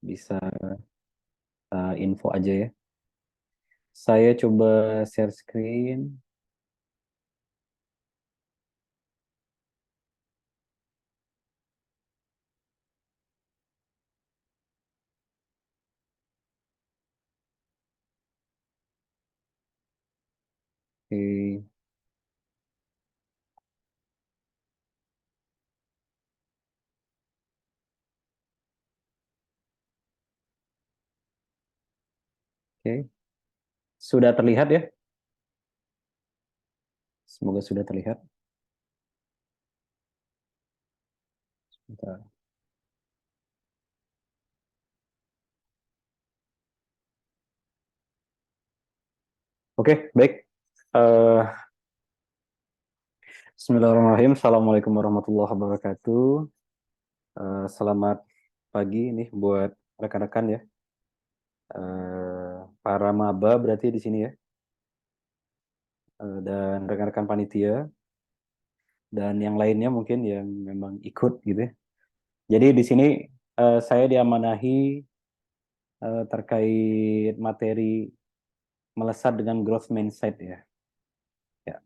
bisa info aja ya. Saya coba share screen. Oke, oke. Sudah terlihat ya? Semoga sudah terlihat. Bentar. Oke, baik. Eh, Bismillahirrahmanirrahim. Assalamualaikum warahmatullahi wabarakatuh. Selamat pagi nih buat rekan-rekan ya. Para maba berarti di sini ya. Dan rekan-rekan panitia. Dan yang lainnya mungkin yang memang ikut gitu ya. Jadi di sini saya diamanahi terkait materi melesat dengan growth mindset ya. Ya.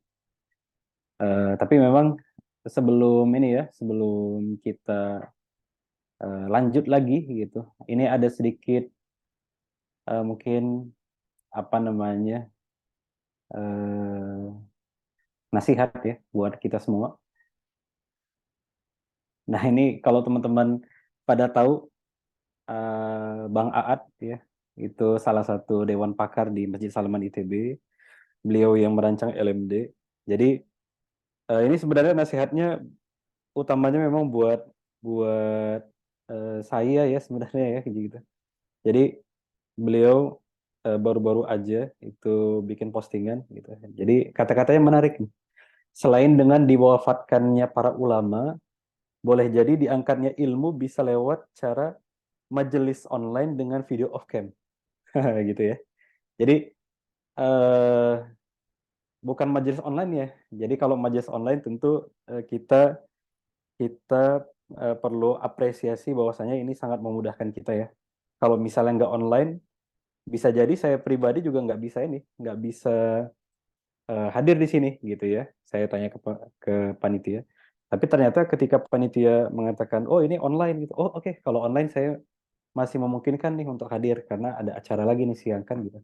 Tapi memang sebelum ini ya, sebelum kita lanjut lagi gitu, ini ada sedikit mungkin apa namanya eh, nasihat ya buat kita semua. Nah ini kalau teman-teman pada tahu Bang Aat ya, itu salah satu dewan pakar di Masjid Salman ITB. Beliau yang merancang LMD. Jadi ini sebenarnya nasihatnya utamanya memang buat buat saya ya sebenarnya ya gitu. Jadi beliau baru-baru aja itu bikin postingan gitu. Jadi kata-katanya menarik nih. Selain dengan diwafatkannya para ulama, boleh jadi diangkatnya ilmu bisa lewat cara majelis online dengan video off cam. Gitu ya. Jadi eh, bukan majelis online ya. Jadi kalau majelis online tentu kita kita perlu apresiasi bahwasanya ini sangat memudahkan kita ya. Kalau misalnya nggak online, bisa jadi saya pribadi juga nggak bisa ini, nggak bisa hadir di sini gitu ya. Saya tanya ke panitia. Tapi ternyata ketika panitia mengatakan, oh ini online gitu, oh oke, kalau online saya masih memungkinkan nih untuk hadir karena ada acara lagi nih siang kan gitu.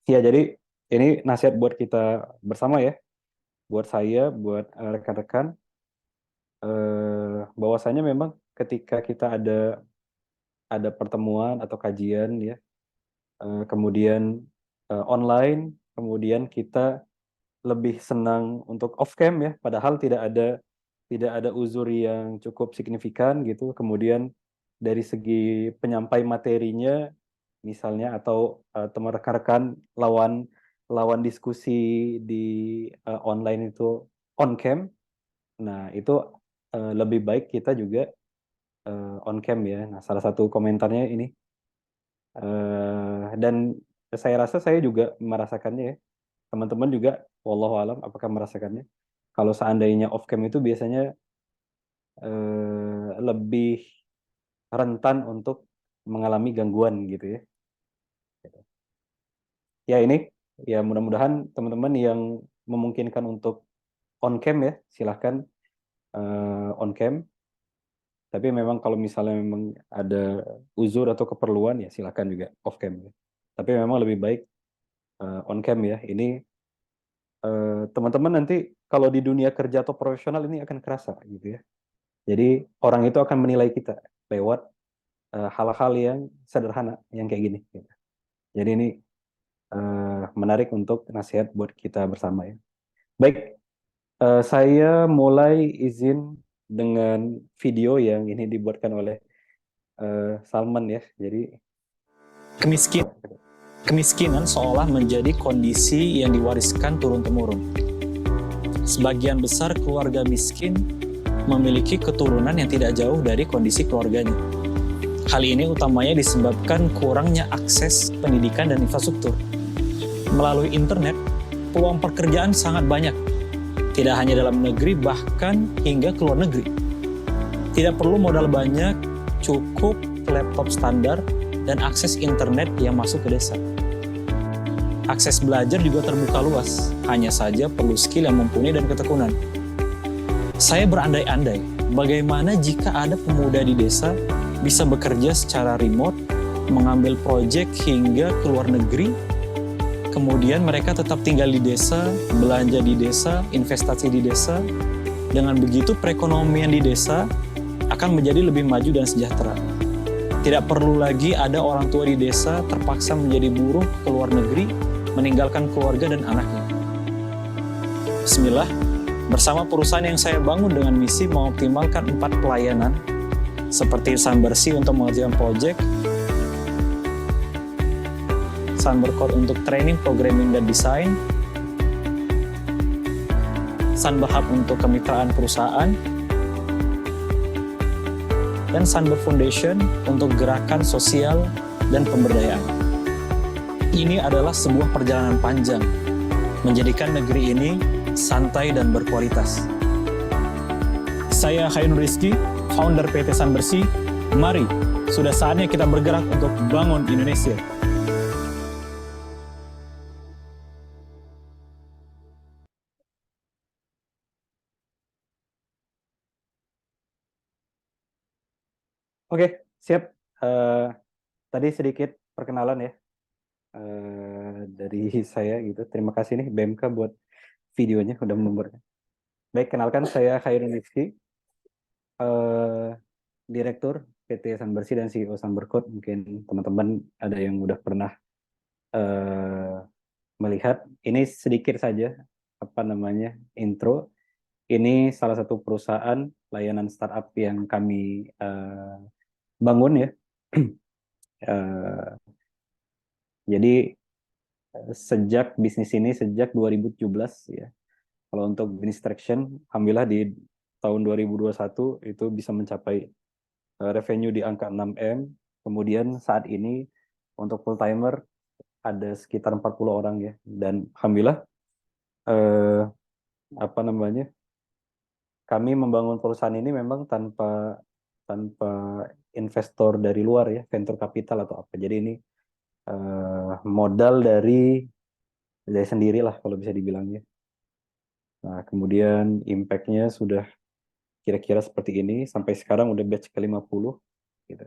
Ya jadi ini nasihat buat kita bersama ya, buat saya, buat rekan-rekan, bahwasanya memang ketika kita ada pertemuan atau kajian ya, kemudian online, kemudian kita lebih senang untuk off cam ya, padahal tidak ada uzur yang cukup signifikan gitu. Kemudian dari segi penyampai materinya misalnya atau teman rekan-rekan lawan lawan diskusi di online itu on cam, nah itu lebih baik kita juga on cam ya. Nah, salah satu komentarnya ini dan saya rasa saya juga merasakannya ya. Teman-teman juga wallahu alam apakah merasakannya. Kalau seandainya off cam itu biasanya lebih rentan untuk mengalami gangguan gitu ya. Ya ini ya mudah-mudahan teman-teman yang memungkinkan untuk on cam ya silahkan on cam. Tapi memang kalau misalnya memang ada uzur atau keperluan ya silahkan juga off cam ya. Tapi memang lebih baik on cam ya. Ini teman-teman nanti kalau di dunia kerja atau profesional ini akan kerasa gitu ya. Jadi orang itu akan menilai kita lewat hal-hal yang sederhana yang kayak gini. Gitu. Jadi ini menarik untuk nasihat buat kita bersama ya. Baik, saya mulai izin dengan video yang ini dibuatkan oleh Salman ya. Jadi Kemiskin, kemiskinan seolah menjadi kondisi yang diwariskan turun-temurun. Sebagian besar keluarga miskin memiliki keturunan yang tidak jauh dari kondisi keluarganya. Hal ini utamanya disebabkan kurangnya akses pendidikan dan infrastruktur. Melalui internet, peluang pekerjaan sangat banyak, tidak hanya dalam negeri bahkan hingga ke luar negeri. Tidak perlu modal banyak, cukup laptop standar dan akses internet yang masuk ke desa. Akses belajar juga terbuka luas, hanya saja perlu skill yang mumpuni dan ketekunan. Saya berandai-andai, bagaimana jika ada pemuda di desa bisa bekerja secara remote, mengambil proyek hingga ke luar negeri, kemudian mereka tetap tinggal di desa, belanja di desa, investasi di desa. Dengan begitu perekonomian di desa akan menjadi lebih maju dan sejahtera. Tidak perlu lagi ada orang tua di desa terpaksa menjadi buruh ke luar negeri, meninggalkan keluarga dan anaknya. Bismillah, bersama perusahaan yang saya bangun dengan misi mengoptimalkan 4 pelayanan, seperti Sunbersih untuk mengerjakan proyek, Sunbercode untuk training, programming, dan desain, Sunberhub untuk kemitraan perusahaan, dan Sunber Foundation untuk gerakan sosial dan pemberdayaan. Ini adalah sebuah perjalanan panjang, menjadikan negeri ini santai dan berkualitas. Saya Khairul Rizky, founder PT Sunbersih. Mari, sudah saatnya kita bergerak untuk bangun Indonesia. Oke, siap. Tadi sedikit perkenalan ya dari saya gitu. Terima kasih nih BMK buat videonya udah membuatnya. Baik, kenalkan saya Khairul Rizky, Direktur PT Sunbersih dan CEO Sunbercode. Mungkin teman-teman ada yang udah pernah melihat. Ini sedikit saja intro. Ini salah satu perusahaan layanan startup yang kami bangun ya. Jadi sejak bisnis ini sejak 2017 ya. Kalau untuk bisnis traction, alhamdulillah di tahun 2021 itu bisa mencapai revenue di angka 6M. Kemudian saat ini untuk full timer ada sekitar 40 orang ya. Dan alhamdulillah kami membangun perusahaan ini memang tanpa investor dari luar ya, venture capital atau apa. Jadi ini modal dari saya sendiri lah kalau bisa dibilang ya. Nah, kemudian impact-nya sudah kira-kira seperti ini, sampai sekarang udah batch ke-50 gitu.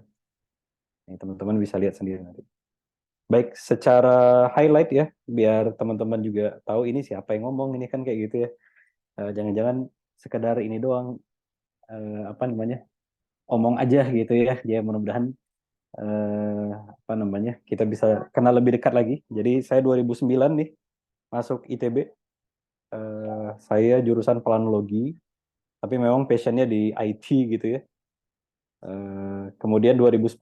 Ini teman-teman bisa lihat sendiri nanti. Baik, secara highlight ya, biar teman-teman juga tahu ini siapa yang ngomong, ini kan kayak gitu ya. Jangan-jangan sekedar ini doang, omong aja gitu ya. Ya mudah-mudahan kita bisa kenal lebih dekat lagi. Jadi saya 2009 nih masuk ITB. Saya jurusan planologi, tapi memang passionnya di IT gitu ya. Kemudian 2010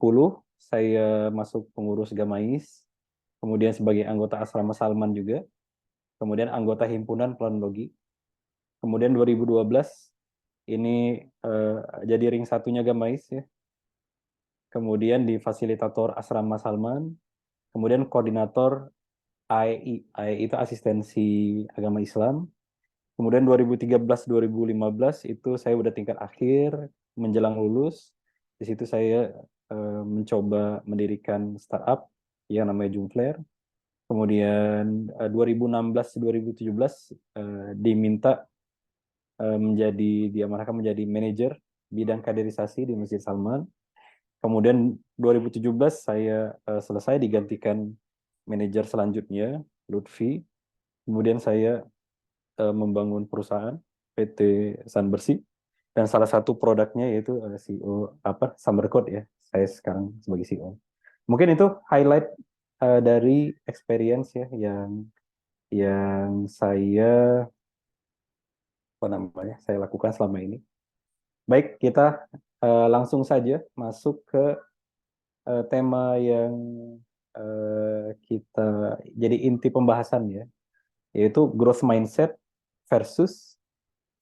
saya masuk pengurus Gamais, kemudian sebagai anggota Asrama Salman juga, kemudian anggota himpunan planologi. Kemudian 2012 ini jadi ring satunya Gamais ya. Kemudian di fasilitator Asrama Salman, kemudian koordinator AEI. AEI itu asistensi agama Islam. Kemudian 2013-2015 itu saya udah tingkat akhir menjelang lulus. Di situ saya mencoba mendirikan startup yang namanya Jungflare. Kemudian 2016-2017 diminta diamanahkan menjadi manajer bidang kaderisasi di Masjid Salman. Kemudian 2017 saya selesai, digantikan manajer selanjutnya, Lutfi. Kemudian saya membangun perusahaan PT Sunbersih, dan salah satu produknya yaitu CEO Sunbercode ya. Saya sekarang sebagai CEO. Mungkin itu highlight dari experience ya yang saya saya lakukan selama ini. Baik, kita langsung saja masuk ke tema yang kita jadi inti pembahasan ya, yaitu growth mindset versus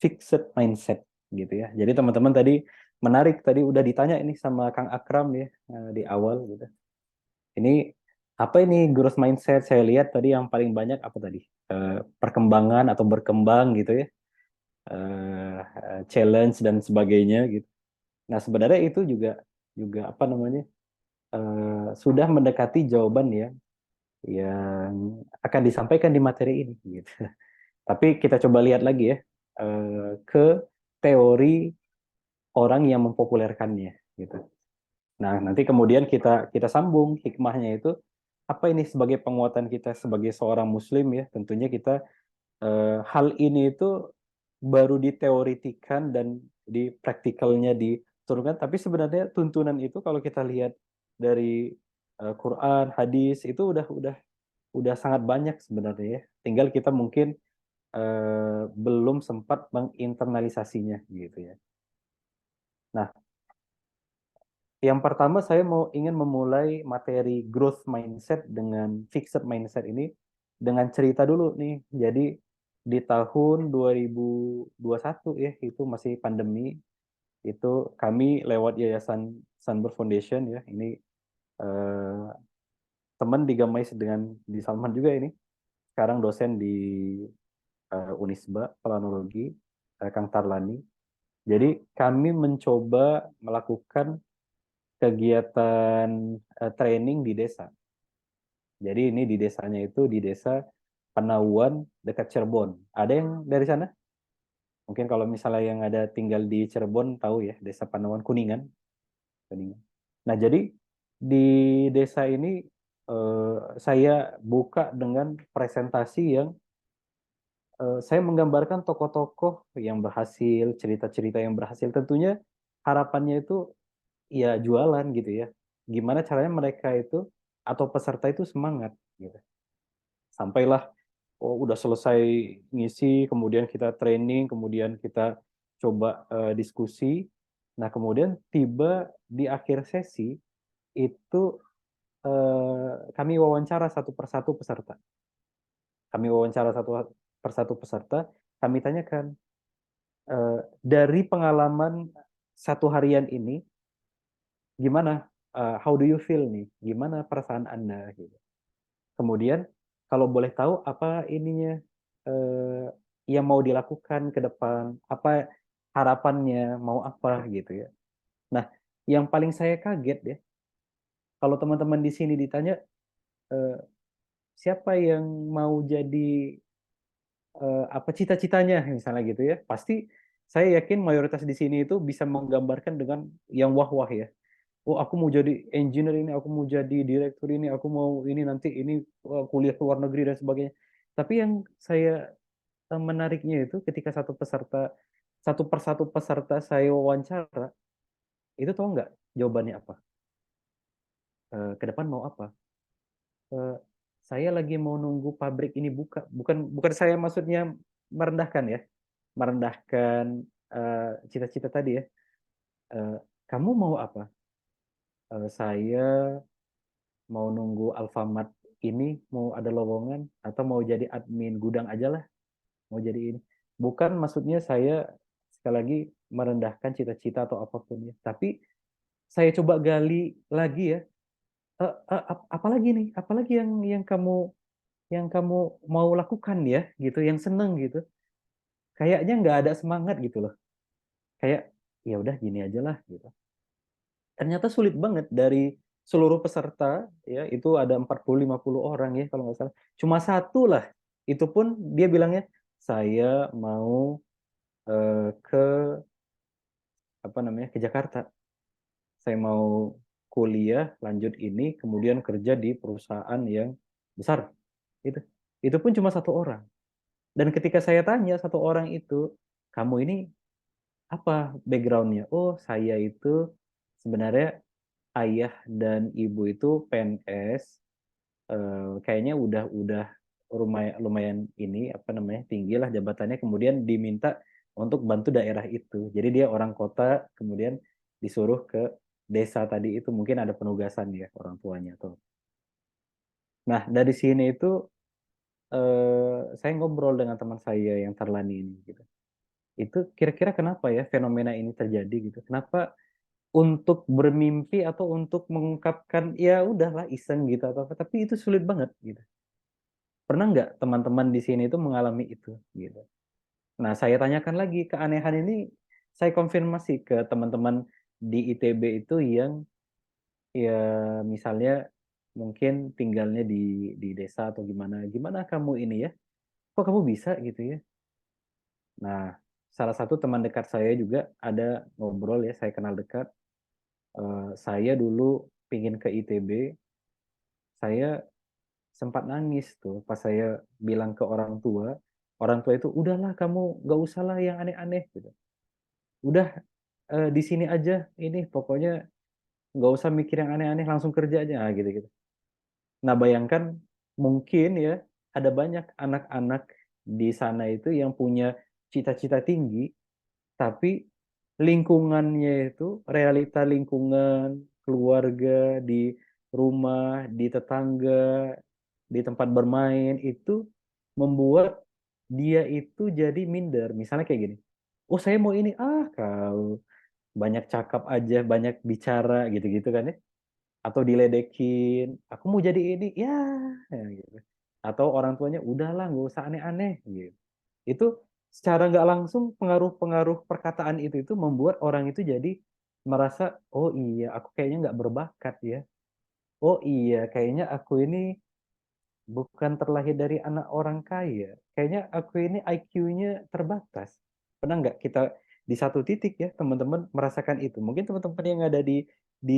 fixed mindset gitu ya. Jadi teman-teman tadi menarik, tadi udah ditanya ini sama Kang Akram ya di awal gitu. Ini apa ini growth mindset? Saya lihat tadi yang paling banyak apa tadi? Perkembangan atau berkembang gitu ya. Challenge dan sebagainya gitu. Nah, sebenarnya itu juga sudah mendekati jawaban yang akan disampaikan di materi ini gitu. Tapi kita coba lihat lagi ya ke teori orang yang mempopulerkannya gitu. Nah, nanti kemudian kita sambung hikmahnya itu apa ini sebagai penguatan kita sebagai seorang muslim ya. Tentunya kita hal ini itu baru diteoritikan dan di praktikalnya diturunkan, tapi sebenarnya tuntunan itu kalau kita lihat dari Quran, hadis itu udah sangat banyak sebenarnya ya. Tinggal kita mungkin belum sempat menginternalisasinya gitu ya. Nah, yang pertama saya ingin memulai materi growth mindset dengan fixed mindset ini dengan cerita dulu nih. Jadi di tahun 2021 ya, itu masih pandemi, itu kami lewat Yayasan Sunbird Foundation ya, ini eh, teman di Gamais dengan di Salman juga ini, sekarang dosen di Unisba Planologi, Kang Tarlani. Jadi kami mencoba melakukan kegiatan training di desa. Jadi ini di desanya itu di desa Panauan dekat Cirebon. Ada yang dari sana? Mungkin kalau misalnya yang ada tinggal di Cirebon tahu ya, desa Panauan Kuningan. Kuningan. Nah, jadi di desa ini saya buka dengan presentasi yang saya menggambarkan tokoh-tokoh yang berhasil, cerita-cerita yang berhasil. Tentunya harapannya itu ya jualan gitu ya. Gimana caranya mereka itu atau peserta itu semangat gitu. Sampailah udah selesai ngisi, kemudian kita training, kemudian kita coba diskusi. Nah, kemudian tiba di akhir sesi itu kami wawancara satu persatu peserta. Kami wawancara satu persatu peserta, kami tanyakan dari pengalaman satu harian ini gimana, how do you feel nih, gimana perasaan Anda gitu. Kemudian kalau boleh tahu apa ininya yang mau dilakukan ke depan, apa harapannya, mau apa gitu ya. Nah, yang paling saya kaget ya, kalau teman-teman di sini ditanya eh, siapa yang mau jadi apa cita-citanya misalnya gitu ya, pasti saya yakin mayoritas di sini itu bisa menggambarkan dengan yang wah-wah ya. Oh, aku mau jadi engineer ini, aku mau jadi direktur ini, aku mau ini nanti ini kuliah ke luar negeri dan sebagainya. Tapi yang saya menariknya itu ketika satu persatu peserta saya wawancara, itu tahu nggak jawabannya apa? Ke depan mau apa? Eh, saya lagi mau nunggu pabrik ini buka. Bukan bukan saya maksudnya merendahkan ya, merendahkan cita-cita tadi ya. Eh, kamu mau apa? Saya mau nunggu Alfamart ini mau ada lowongan atau mau jadi admin gudang aja lah, mau jadi ini. Bukan maksudnya saya sekali lagi merendahkan cita-cita atau apapun ya, tapi saya coba gali lagi ya. Apalagi nih, apalagi yang kamu mau lakukan ya, gitu, yang seneng gitu. Kayaknya nggak ada semangat gitu loh. Kayak ya udah gini aja lah gitu. Ternyata sulit banget dari seluruh peserta ya, itu ada 40-50 orang ya kalau nggak salah. Cuma satu lah, itu pun dia bilangnya saya mau ke apa namanya ke Jakarta. Saya mau kuliah lanjut ini kemudian kerja di perusahaan yang besar. Itu itu pun cuma satu orang. Dan ketika saya tanya satu orang itu, kamu ini apa backgroundnya? Oh, saya itu sebenarnya ayah dan ibu itu PNS, kayaknya udah lumayan lumayan ini apa namanya tinggi lah jabatannya, kemudian diminta untuk bantu daerah itu. Jadi dia orang kota, kemudian disuruh ke desa tadi itu, mungkin ada penugasan ya orang tuanya tuh. Nah, dari sini itu saya ngobrol dengan teman saya yang Tarlani ini gitu. Itu kira-kira kenapa ya fenomena ini terjadi gitu? Kenapa untuk bermimpi atau untuk mengungkapkan ya udahlah iseng gitu atau apa, tapi itu sulit banget gitu. Pernah nggak teman-teman di sini itu mengalami itu gitu? Nah, saya tanyakan lagi keanehan ini, saya konfirmasi ke teman-teman di ITB itu yang ya misalnya mungkin tinggalnya di desa atau gimana kamu ini ya, kok kamu bisa gitu ya. Nah, salah satu teman dekat saya juga ada ngobrol ya, saya kenal dekat. Saya dulu pingin ke ITB, saya sempat nangis tuh pas saya bilang ke orang tua itu udahlah kamu nggak usah lah yang aneh-aneh gitu. Udah di sini aja ini pokoknya nggak usah mikir yang aneh-aneh langsung kerja aja nah, gitu-gitu. Nah bayangkan mungkin ya ada banyak anak-anak di sana itu yang punya cita-cita tinggi tapi lingkungannya itu realita lingkungan keluarga di rumah di tetangga di tempat bermain itu membuat dia itu jadi minder. Misalnya kayak gini, oh saya mau ini, kau banyak cakap aja, banyak bicara gitu-gitu kan ya. Atau diledekin, aku mau jadi ini, ya gitu. Atau orang tuanya, udahlah nggak usah aneh-aneh gitu. Itu secara nggak langsung pengaruh-pengaruh perkataan itu membuat orang itu jadi merasa, oh iya aku kayaknya nggak berbakat ya. Oh iya, kayaknya aku ini bukan terlahir dari anak orang kaya. Kayaknya aku ini IQ-nya terbatas. Pernah nggak kita di satu titik ya teman-teman merasakan itu? Mungkin teman-teman yang ada di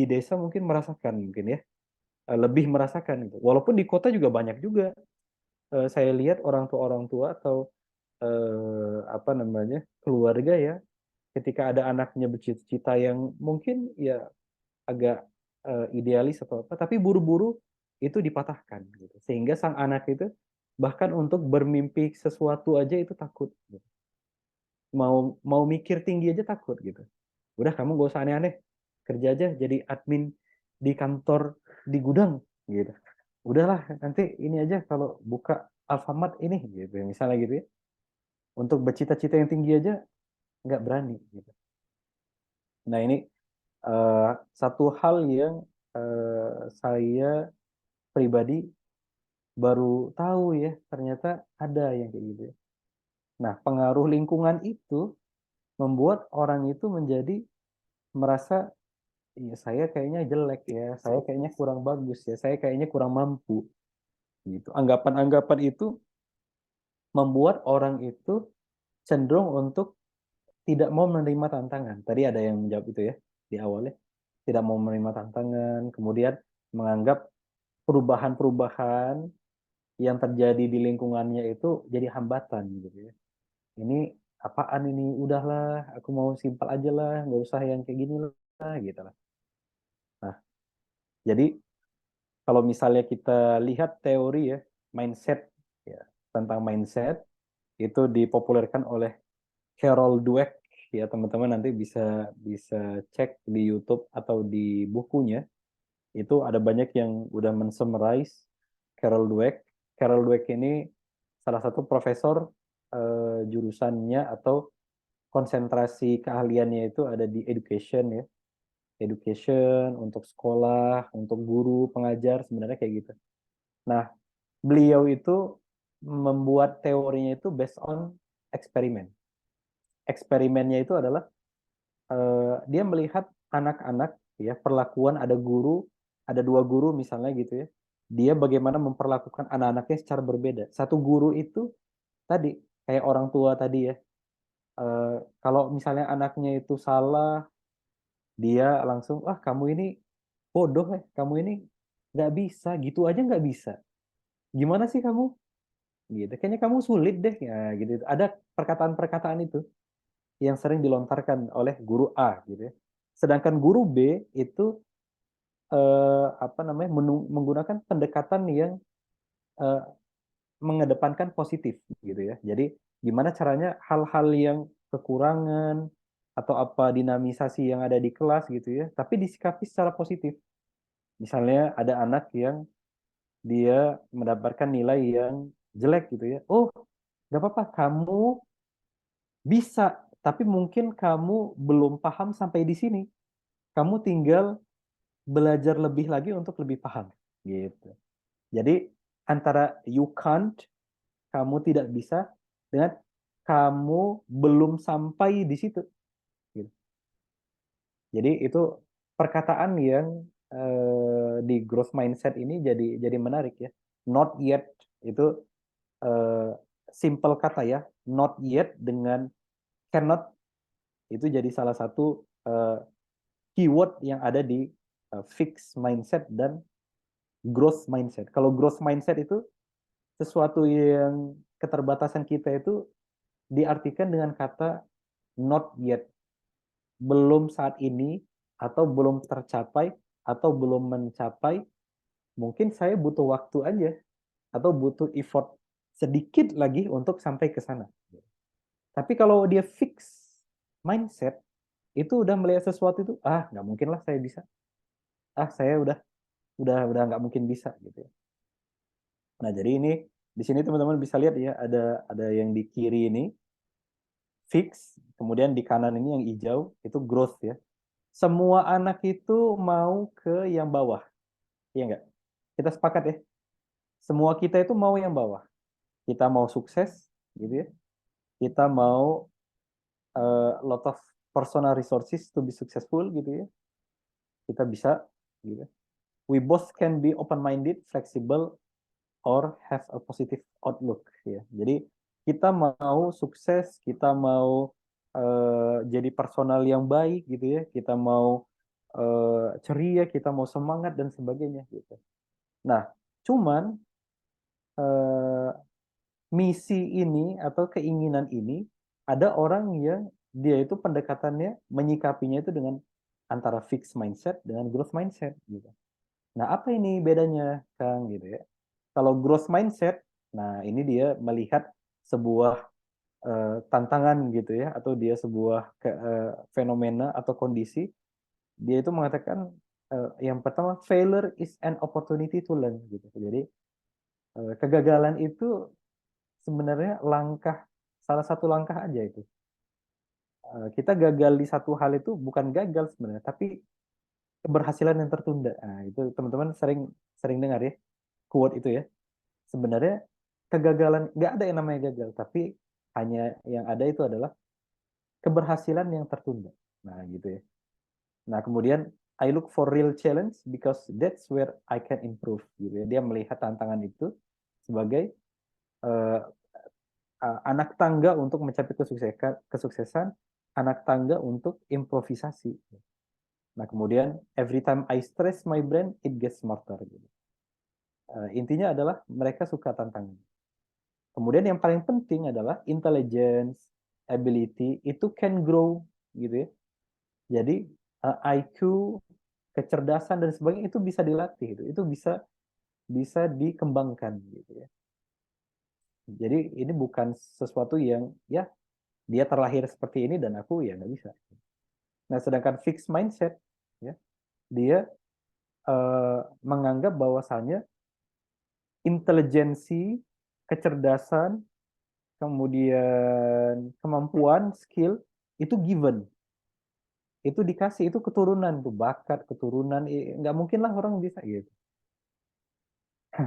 desa mungkin merasakan mungkin ya. Lebih merasakan itu. Walaupun di kota juga banyak juga. Saya lihat orang tua atau apa namanya keluarga ya, ketika ada anaknya bercita-cita yang mungkin ya agak idealis atau apa, tapi buru-buru itu dipatahkan gitu. Sehingga sang anak itu bahkan untuk bermimpi sesuatu aja itu takut gitu. Mau mau mikir tinggi aja takut gitu. Udah kamu gak usah aneh-aneh. Kerja aja jadi admin di kantor di gudang gitu. Udahlah nanti ini aja kalau buka Alfamart ini gitu misalnya gitu ya. Untuk bercita-cita yang tinggi aja nggak berani gitu. Nah ini satu hal yang saya pribadi baru tahu ya, ternyata ada yang kayak gitu ya. Nah, pengaruh lingkungan itu membuat orang itu menjadi merasa, ya saya kayaknya jelek ya, saya kayaknya kurang bagus ya, saya kayaknya kurang mampu. Gitu. Anggapan-anggapan itu membuat orang itu cenderung untuk tidak mau menerima tantangan. Tadi ada yang menjawab itu ya di awalnya, tidak mau menerima tantangan, kemudian menganggap perubahan-perubahan yang terjadi di lingkungannya itu jadi hambatan gitu ya. Ini apaan ini? Udahlah, aku mau simpel aja lah, nggak usah yang kayak gini lah, gitu lah. Nah, jadi kalau misalnya kita lihat teori ya, mindset ya, tentang mindset itu dipopulerkan oleh Carol Dweck ya teman-teman nanti bisa bisa cek di YouTube atau di bukunya itu ada banyak yang udah mensummarize Carol Dweck. Carol Dweck ini salah satu profesor jurusannya atau konsentrasi keahliannya itu ada di education ya. Education untuk sekolah, untuk guru, pengajar sebenarnya kayak gitu. Nah, beliau itu membuat teorinya itu based on eksperimen. Eksperimennya itu adalah dia melihat anak-anak ya perlakuan ada dua guru misalnya gitu ya dia bagaimana memperlakukan anak-anaknya secara berbeda satu guru itu tadi kayak orang tua tadi ya kalau misalnya anaknya itu salah dia langsung kamu ini bodoh ya kamu ini nggak bisa gitu aja nggak bisa gimana sih kamu gitu kayaknya kamu sulit deh ya gitu ada perkataan-perkataan itu yang sering dilontarkan oleh guru A gitu ya. Sedangkan guru B itu apa namanya menggunakan pendekatan yang eh, mengedepankan positif gitu ya. Jadi gimana caranya hal-hal yang kekurangan atau apa dinamisasi yang ada di kelas gitu ya, tapi disikapi secara positif. Misalnya ada anak yang dia mendapatkan nilai yang jelek gitu ya. Oh, nggak apa-apa, kamu bisa, tapi mungkin kamu belum paham sampai di sini. Kamu tinggal belajar lebih lagi untuk lebih paham gitu. Jadi antara you can't, kamu tidak bisa dengan kamu belum sampai di situ gitu. Jadi itu perkataan yang di growth mindset ini jadi menarik ya. Not yet itu simple kata ya. Not yet dengan cannot itu jadi salah satu keyword yang ada di fixed mindset dan growth mindset. Kalau growth mindset itu sesuatu yang keterbatasan kita itu diartikan dengan kata not yet, belum saat ini, atau belum tercapai, atau belum mencapai. Mungkin saya butuh waktu aja, atau butuh effort sedikit lagi untuk sampai ke sana. Tapi kalau dia fix mindset, itu udah melihat sesuatu itu, nggak mungkin lah saya bisa. Saya udah nggak mungkin bisa gitu ya. Nah, jadi ini di sini teman-teman bisa lihat ya, ada yang di kiri ini fix, kemudian di kanan ini yang hijau itu growth ya. Semua anak itu mau ke yang bawah, iya nggak? Kita sepakat ya. Semua kita itu mau yang bawah. Kita mau sukses, gitu ya. Kita mau lot of personal resources to be successful, gitu ya. Kita bisa, gitu. We both can be open-minded, flexible, or have a positive outlook, ya. Jadi kita mau sukses, kita mau jadi personal yang baik, gitu ya. Kita mau ceria, kita mau semangat dan sebagainya, gitu. Nah, cuman misi ini atau keinginan ini ada orang yang dia itu pendekatannya menyikapinya itu dengan antara fixed mindset dengan growth mindset gitu. Nah, apa ini bedanya, Kang, gitu ya? Kalau growth mindset, nah ini dia melihat sebuah tantangan gitu ya, atau dia sebuah fenomena atau kondisi, dia itu mengatakan yang pertama, failure is an opportunity to learn gitu. Jadi kegagalan itu sebenarnya salah satu langkah aja itu. Kita gagal di satu hal itu bukan gagal sebenarnya, tapi keberhasilan yang tertunda. Nah, itu teman-teman sering sering dengar ya, quote itu ya. Sebenarnya kegagalan nggak ada yang namanya gagal, tapi hanya yang ada itu adalah keberhasilan yang tertunda. Nah, gitu ya. Nah, kemudian I look for real challenge because that's where I can improve gitu ya. Dia melihat tantangan itu sebagai uh, anak tangga untuk mencapai kesuksesan, anak tangga untuk improvisasi. Nah, kemudian every time I stress my brain, it gets smarter. Gitu. Intinya adalah mereka suka tantangan. Kemudian yang paling penting adalah intelligence, ability itu can grow, gitu ya. Jadi IQ, kecerdasan dan sebagainya itu bisa dilatih, itu bisa dikembangkan, gitu ya. Jadi ini bukan sesuatu yang ya dia terlahir seperti ini dan aku ya nggak bisa. Nah, sedangkan fixed mindset, ya, dia menganggap bahwasannya intelijensi, kecerdasan, kemudian kemampuan, skill, itu given. Itu dikasih, itu keturunan, tuh bakat, keturunan, nggak mungkin lah orang bisa gitu.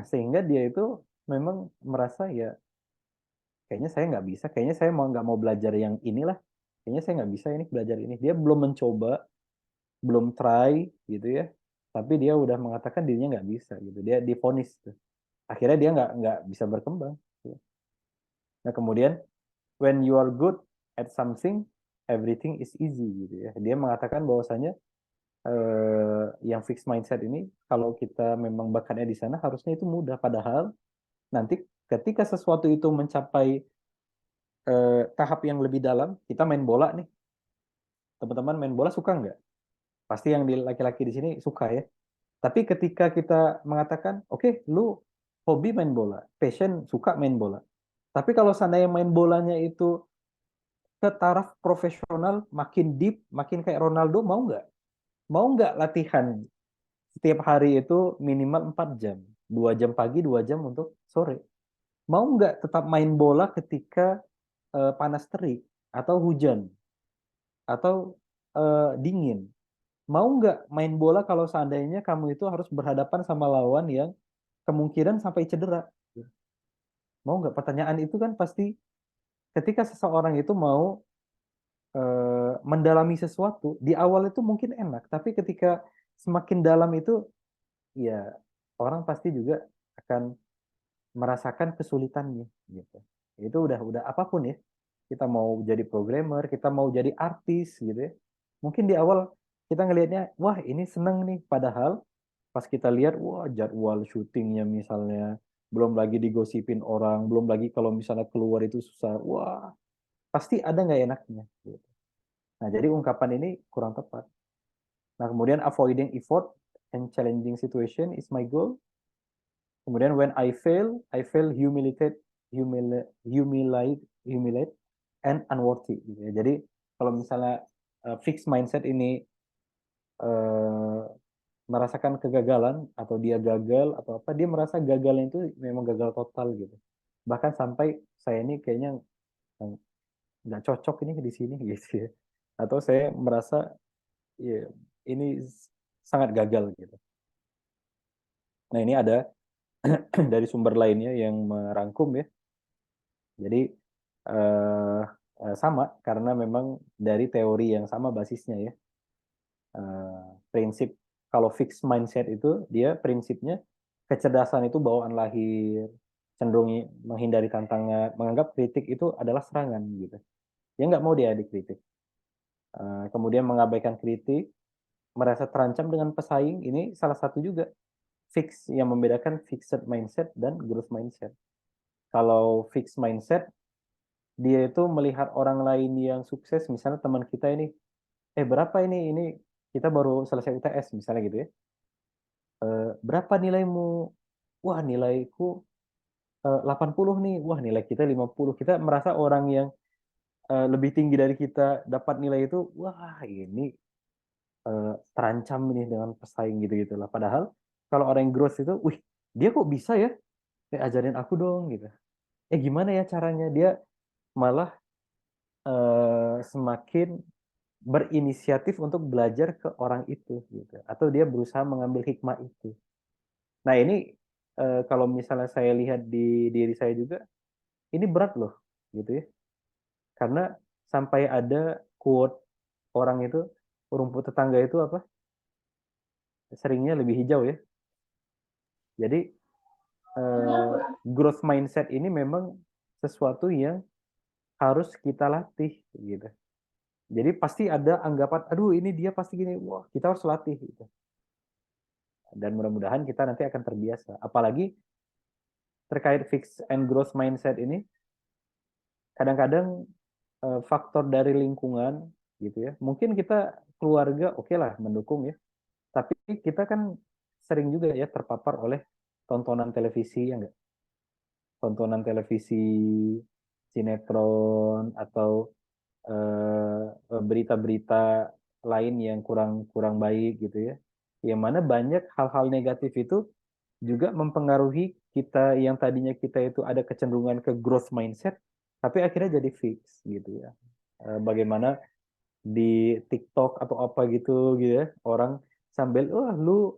Sehingga dia itu memang merasa ya, kayaknya saya nggak bisa, kayaknya saya nggak mau belajar yang inilah, kayaknya saya nggak bisa ini belajar ini. Dia belum mencoba, belum try gitu ya, tapi dia udah mengatakan dirinya nggak bisa gitu, dia divonis tuh, akhirnya dia nggak bisa berkembang gitu. Nah, kemudian when you are good at something, everything is easy gitu ya. Dia mengatakan bahwasanya yang fixed mindset ini kalau kita memang bakatnya di sana harusnya itu mudah, padahal nanti ketika sesuatu itu mencapai tahap yang lebih dalam, kita main bola nih, teman-teman main bola suka nggak? Pasti yang laki-laki di sini suka ya. Tapi ketika kita mengatakan, oke, lu hobi main bola, passion, suka main bola. Tapi kalau seandainya main bolanya itu ke taraf profesional, makin deep, makin kayak Ronaldo, mau nggak? Mau nggak latihan setiap hari itu minimal 4 jam? 2 jam pagi, 2 jam untuk sore. Mau nggak tetap main bola ketika panas terik, atau hujan, atau dingin? Mau nggak main bola kalau seandainya kamu itu harus berhadapan sama lawan yang kemungkinan sampai cedera? Mau nggak? Pertanyaan itu kan pasti ketika seseorang itu mau mendalami sesuatu, di awal itu mungkin enak, tapi ketika semakin dalam itu, ya orang pasti juga akan merasakan kesulitannya gitu. Itu udah apapun ya. Kita mau jadi programmer, kita mau jadi artis gitu ya. Mungkin di awal kita ngelihatnya, wah ini seneng nih. Padahal pas kita lihat, wah jadwal syutingnya misalnya, belum lagi digosipin orang, belum lagi kalau misalnya keluar itu susah. Wah, pasti ada nggak enaknya. Gitu. Nah, jadi ungkapan ini kurang tepat. Nah, kemudian avoiding effort and challenging situation is my goal. Kemudian when I feel humiliate and unworthy. Gitu ya. Jadi kalau misalnya fixed mindset ini uh, merasakan kegagalan atau dia gagal atau apa, dia merasa gagalnya itu memang gagal total gitu. Bahkan sampai saya ini kayaknya nggak cocok ini di sini gitu ya. Atau saya merasa ya, ini sangat gagal gitu. Nah ini ada dari sumber lainnya yang merangkum ya. Jadi eh, sama karena memang dari teori yang sama basisnya ya. Prinsip kalau fixed mindset itu dia prinsipnya kecerdasan itu bawaan lahir, cenderung menghindari tantangan, menganggap kritik itu adalah serangan gitu. Ya nggak mau dia dikritik. Kemudian mengabaikan kritik, merasa terancam dengan pesaing, ini salah satu juga fix yang membedakan fixed mindset dan growth mindset. Kalau fixed mindset, dia itu melihat orang lain yang sukses, misalnya teman kita ini, berapa ini? Ini kita baru selesai UTS misalnya gitu ya. Berapa nilaimu? Wah, nilaiku 80 nih. Wah, nilai kita 50. Kita merasa orang yang lebih tinggi dari kita dapat nilai itu, wah ini terancam nih dengan pesaing gitu-gitu lah. Padahal kalau orang yang growth itu, wih, dia kok bisa ya? Ajarin aku dong gitu. Gimana ya caranya? Dia malah semakin berinisiatif untuk belajar ke orang itu gitu. Atau dia berusaha mengambil hikmah itu. Nah, ini kalau misalnya saya lihat di diri saya juga, ini berat loh gitu ya. Karena sampai ada quote orang itu, rumput tetangga itu apa? Seringnya lebih hijau ya. Jadi growth mindset ini memang sesuatu yang harus kita latih gitu. Jadi pasti ada anggapan, aduh ini dia pasti gini, wah kita harus latih gitu. Dan mudah-mudahan kita nanti akan terbiasa. Apalagi terkait fix and growth mindset ini, kadang-kadang faktor dari lingkungan gitu ya. Mungkin kita keluarga oke lah mendukung ya. Tapi kita kan sering juga ya terpapar oleh tontonan televisi ya enggak? Tontonan televisi, sinetron atau berita-berita lain yang kurang kurang baik gitu ya. Yang mana banyak hal-hal negatif itu juga mempengaruhi kita yang tadinya kita itu ada kecenderungan ke growth mindset, tapi akhirnya jadi fix gitu ya. Bagaimana di TikTok atau apa gitu gitu ya, orang sambil, wah lu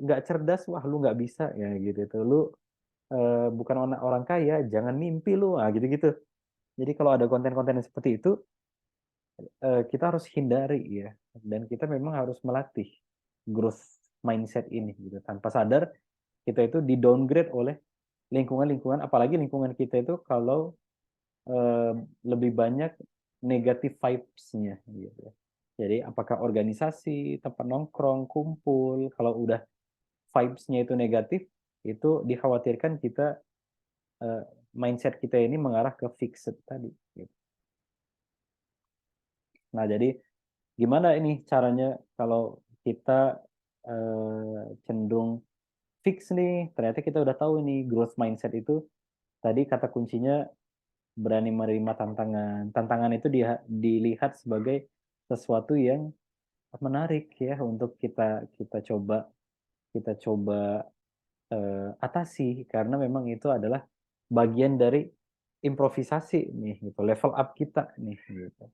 nggak cerdas, wah lu nggak bisa ya gitu itu, lu bukan orang orang kaya, jangan mimpi lu, gitu-gitu. Jadi kalau ada konten-konten yang seperti itu, kita harus hindari ya, dan kita memang harus melatih growth mindset ini gitu. Tanpa sadar kita itu di downgrade oleh lingkungan-lingkungan, apalagi lingkungan kita itu kalau eh, lebih banyak negatif vibes-nya gitu. Jadi apakah organisasi, tempat nongkrong, kumpul, kalau udah vibes-nya itu negatif, itu dikhawatirkan kita eh, mindset kita ini mengarah ke fixed tadi. Gitu. Nah, jadi gimana ini caranya kalau kita cenderung fix nih, ternyata kita udah tahu nih growth mindset itu tadi kata kuncinya berani menerima tantangan. Tantangan itu dilihat sebagai sesuatu yang menarik ya untuk kita coba atasi karena memang itu adalah bagian dari improvisasi nih gitu, level up kita nih gitu.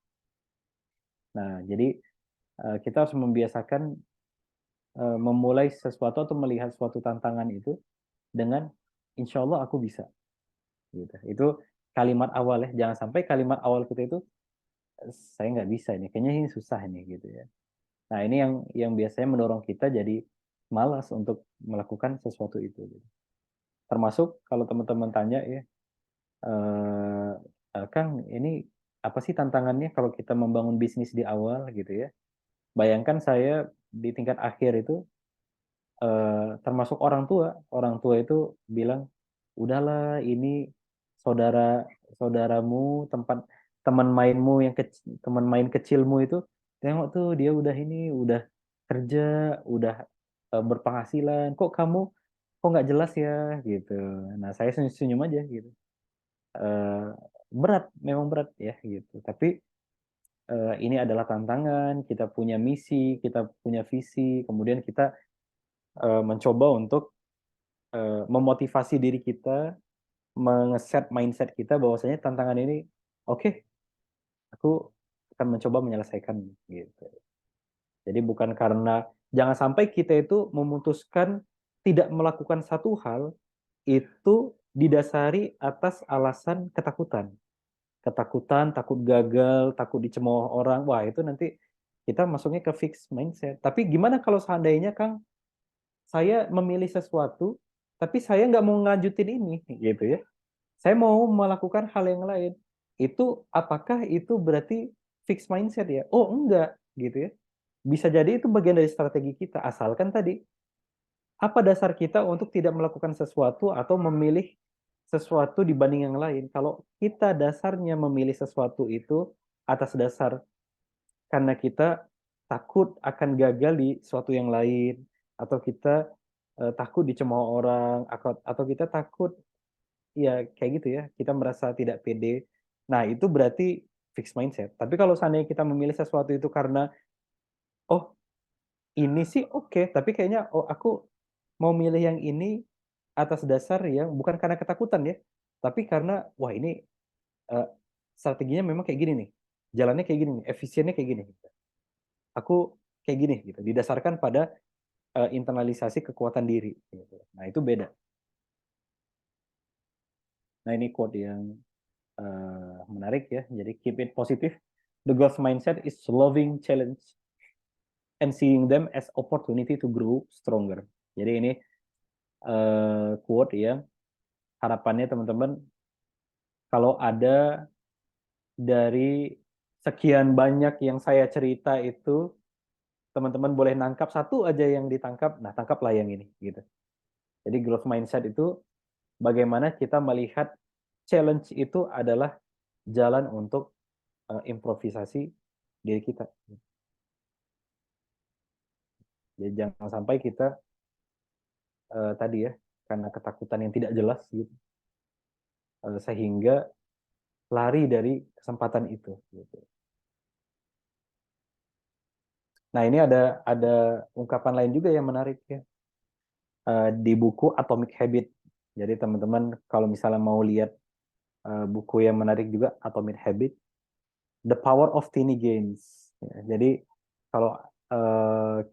Nah, jadi kita harus membiasakan memulai sesuatu atau melihat suatu tantangan itu dengan insya Allah aku bisa. Gitu. Itu kalimat awal ya. Jangan sampai kalimat awal kita itu saya nggak bisa ini, kayaknya ini susah ini gitu ya. Nah, ini yang biasanya mendorong kita jadi malas untuk melakukan sesuatu itu. Gitu. Termasuk kalau teman-teman tanya ya, Kang, ini apa sih tantangannya kalau kita membangun bisnis di awal gitu ya? Bayangkan saya di tingkat akhir itu, termasuk orang tua itu bilang, udahlah ini saudara saudaramu, teman mainmu yang teman main kecilmu itu, tengok tuh dia udah ini, udah kerja, udah berpenghasilan, kok nggak jelas ya gitu. Nah saya senyum-senyum aja gitu. Eh, berat, memang berat ya gitu. Tapi ini adalah tantangan, kita punya misi, kita punya visi, kemudian kita mencoba untuk memotivasi diri kita, mengeset mindset kita bahwasanya tantangan ini, oke, aku akan mencoba menyelesaikan gitu. Jadi bukan karena, jangan sampai kita itu memutuskan tidak melakukan satu hal itu didasari atas alasan ketakutan. Ketakutan, takut gagal, takut dicemooh orang. Wah, itu nanti kita masuknya ke fixed mindset. Tapi gimana kalau seandainya, Kang, saya memilih sesuatu, tapi saya nggak mau ngajutin ini, gitu ya. Saya mau melakukan hal yang lain. Itu apakah itu berarti fixed mindset ya? Oh, enggak, gitu ya. Bisa jadi itu bagian dari strategi kita, asalkan tadi apa dasar kita untuk tidak melakukan sesuatu atau memilih sesuatu dibanding yang lain. Kalau kita dasarnya memilih sesuatu itu atas dasar karena kita takut akan gagal di suatu yang lain, atau kita takut dicemooh orang, atau kita takut, ya kayak gitu ya, kita merasa tidak pede. Nah, itu berarti fixed mindset. Tapi kalau seandainya kita memilih sesuatu itu karena, oh ini sih oke, tapi kayaknya oh aku mau milih yang ini atas dasar yang bukan karena ketakutan ya, tapi karena wah ini eh, strateginya memang kayak gini nih, jalannya kayak gini nih, efisiennya kayak gini. Aku kayak gini gitu, didasarkan pada internalisasi kekuatan diri. Gitu. Nah itu beda. Nah ini quote yang menarik ya. Jadi keep it positive. The growth mindset is loving challenge and seeing them as opportunity to grow stronger. Jadi ini quote yang harapannya teman-teman, kalau ada dari sekian banyak yang saya cerita itu, teman-teman boleh nangkap satu aja yang ditangkap, nah tangkaplah yang ini gitu. Jadi growth mindset itu bagaimana kita melihat challenge itu adalah jalan untuk improvisasi diri kita. Jadi jangan sampai kita tadi ya, karena ketakutan yang tidak jelas gitu, sehingga lari dari kesempatan itu. Gitu. Nah ini ada ungkapan lain juga yang menarik ya, di buku Atomic Habit. Jadi teman-teman kalau misalnya mau lihat buku yang menarik juga, Atomic Habit, The Power of Tiny Gains. Ya, jadi kalau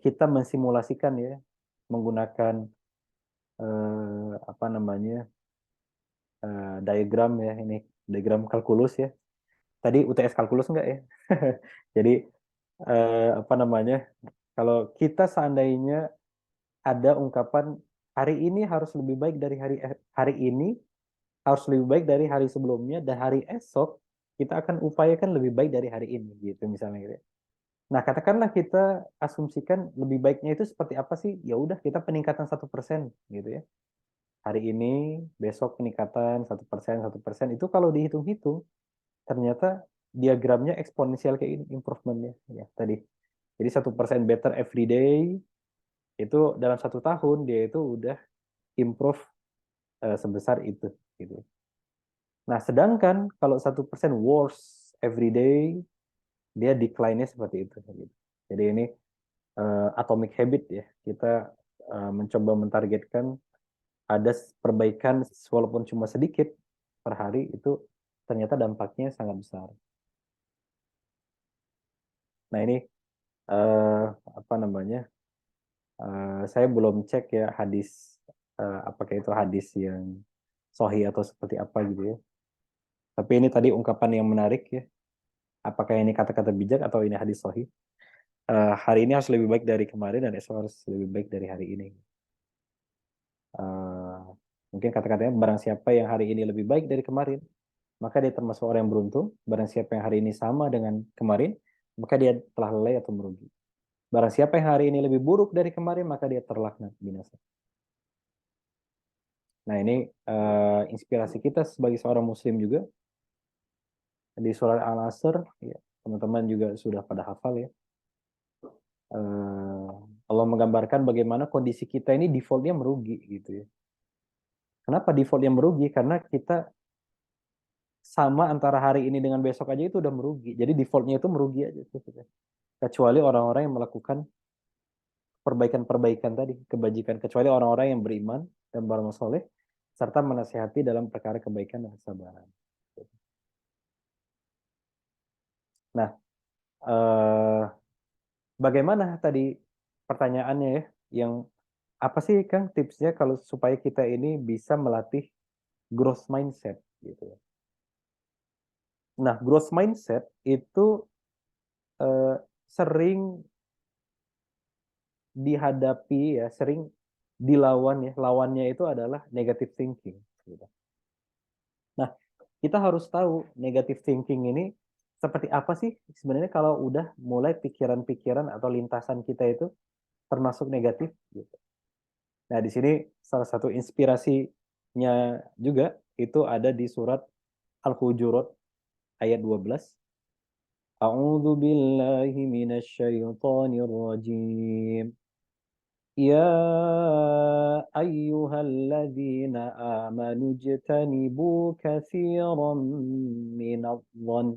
kita mensimulasikan ya, menggunakan apa namanya diagram ya, ini diagram kalkulus ya. Tadi UTS kalkulus enggak ya? Jadi apa namanya? Kalau kita seandainya ada ungkapan hari ini harus lebih baik dari hari ini, harus lebih baik dari hari sebelumnya, dan hari esok kita akan upayakan lebih baik dari hari ini, gitu misalnya gitu. Nah, katakanlah kita asumsikan lebih baiknya itu seperti apa sih? Ya udah kita peningkatan 1% gitu ya. Hari ini, besok peningkatan 1%, 1%. Itu kalau dihitung-hitung, ternyata diagramnya eksponensial kayak ini, improvementnya. Ya, tadi. Jadi 1% better every day, itu dalam 1 tahun, dia itu udah improve sebesar itu. Gitu. Nah, sedangkan kalau 1% worse every day, dia decline-nya seperti itu. Gitu. Jadi ini atomic habit ya. Kita mencoba mentargetkan ada perbaikan walaupun cuma sedikit per hari, itu ternyata dampaknya sangat besar. Nah ini apa namanya? Saya belum cek ya hadis, apakah itu hadis yang sahih atau seperti apa gitu ya. Tapi ini tadi ungkapan yang menarik ya. Apakah ini kata-kata bijak atau ini hadis sahih? hari ini harus lebih baik dari kemarin dan esok harus lebih baik dari hari ini. Mungkin kata-katanya barang siapa yang hari ini lebih baik dari kemarin, maka dia termasuk orang yang beruntung. Barang siapa yang hari ini sama dengan kemarin, maka dia telah lalai atau merugi. Barang siapa yang hari ini lebih buruk dari kemarin, maka dia terlaknat binasa. Nah, ini inspirasi kita sebagai seorang muslim juga. Di surat Al-Asr, ya, teman-teman juga sudah pada hafal ya. Allah menggambarkan bagaimana kondisi kita ini defaultnya merugi gitu ya. Kenapa defaultnya merugi? Karena kita sama antara hari ini dengan besok aja itu udah merugi. Jadi defaultnya itu merugi aja. Kecuali orang-orang yang melakukan perbaikan-perbaikan tadi, kebajikan. Kecuali orang-orang yang beriman dan beramal soleh, serta menasihati dalam perkara kebaikan dan kesabaran. Nah, bagaimana tadi pertanyaannya ya, yang apa sih Kang tipsnya kalau supaya kita ini bisa melatih growth mindset gitu. Nah, growth mindset itu sering dihadapi ya, sering dilawan ya. Lawannya itu adalah negative thinking gitu. Nah, kita harus tahu negative thinking ini seperti apa sih sebenarnya kalau udah mulai pikiran-pikiran atau lintasan kita itu termasuk negatif gitu. Nah, di sini salah satu inspirasinya juga itu ada di surat Al-Hujurat ayat 12. A'udzu billahi minasyaitonir rajim. Ya ayyuhalladzina amanu ijtanibu katsiran minadh-dhann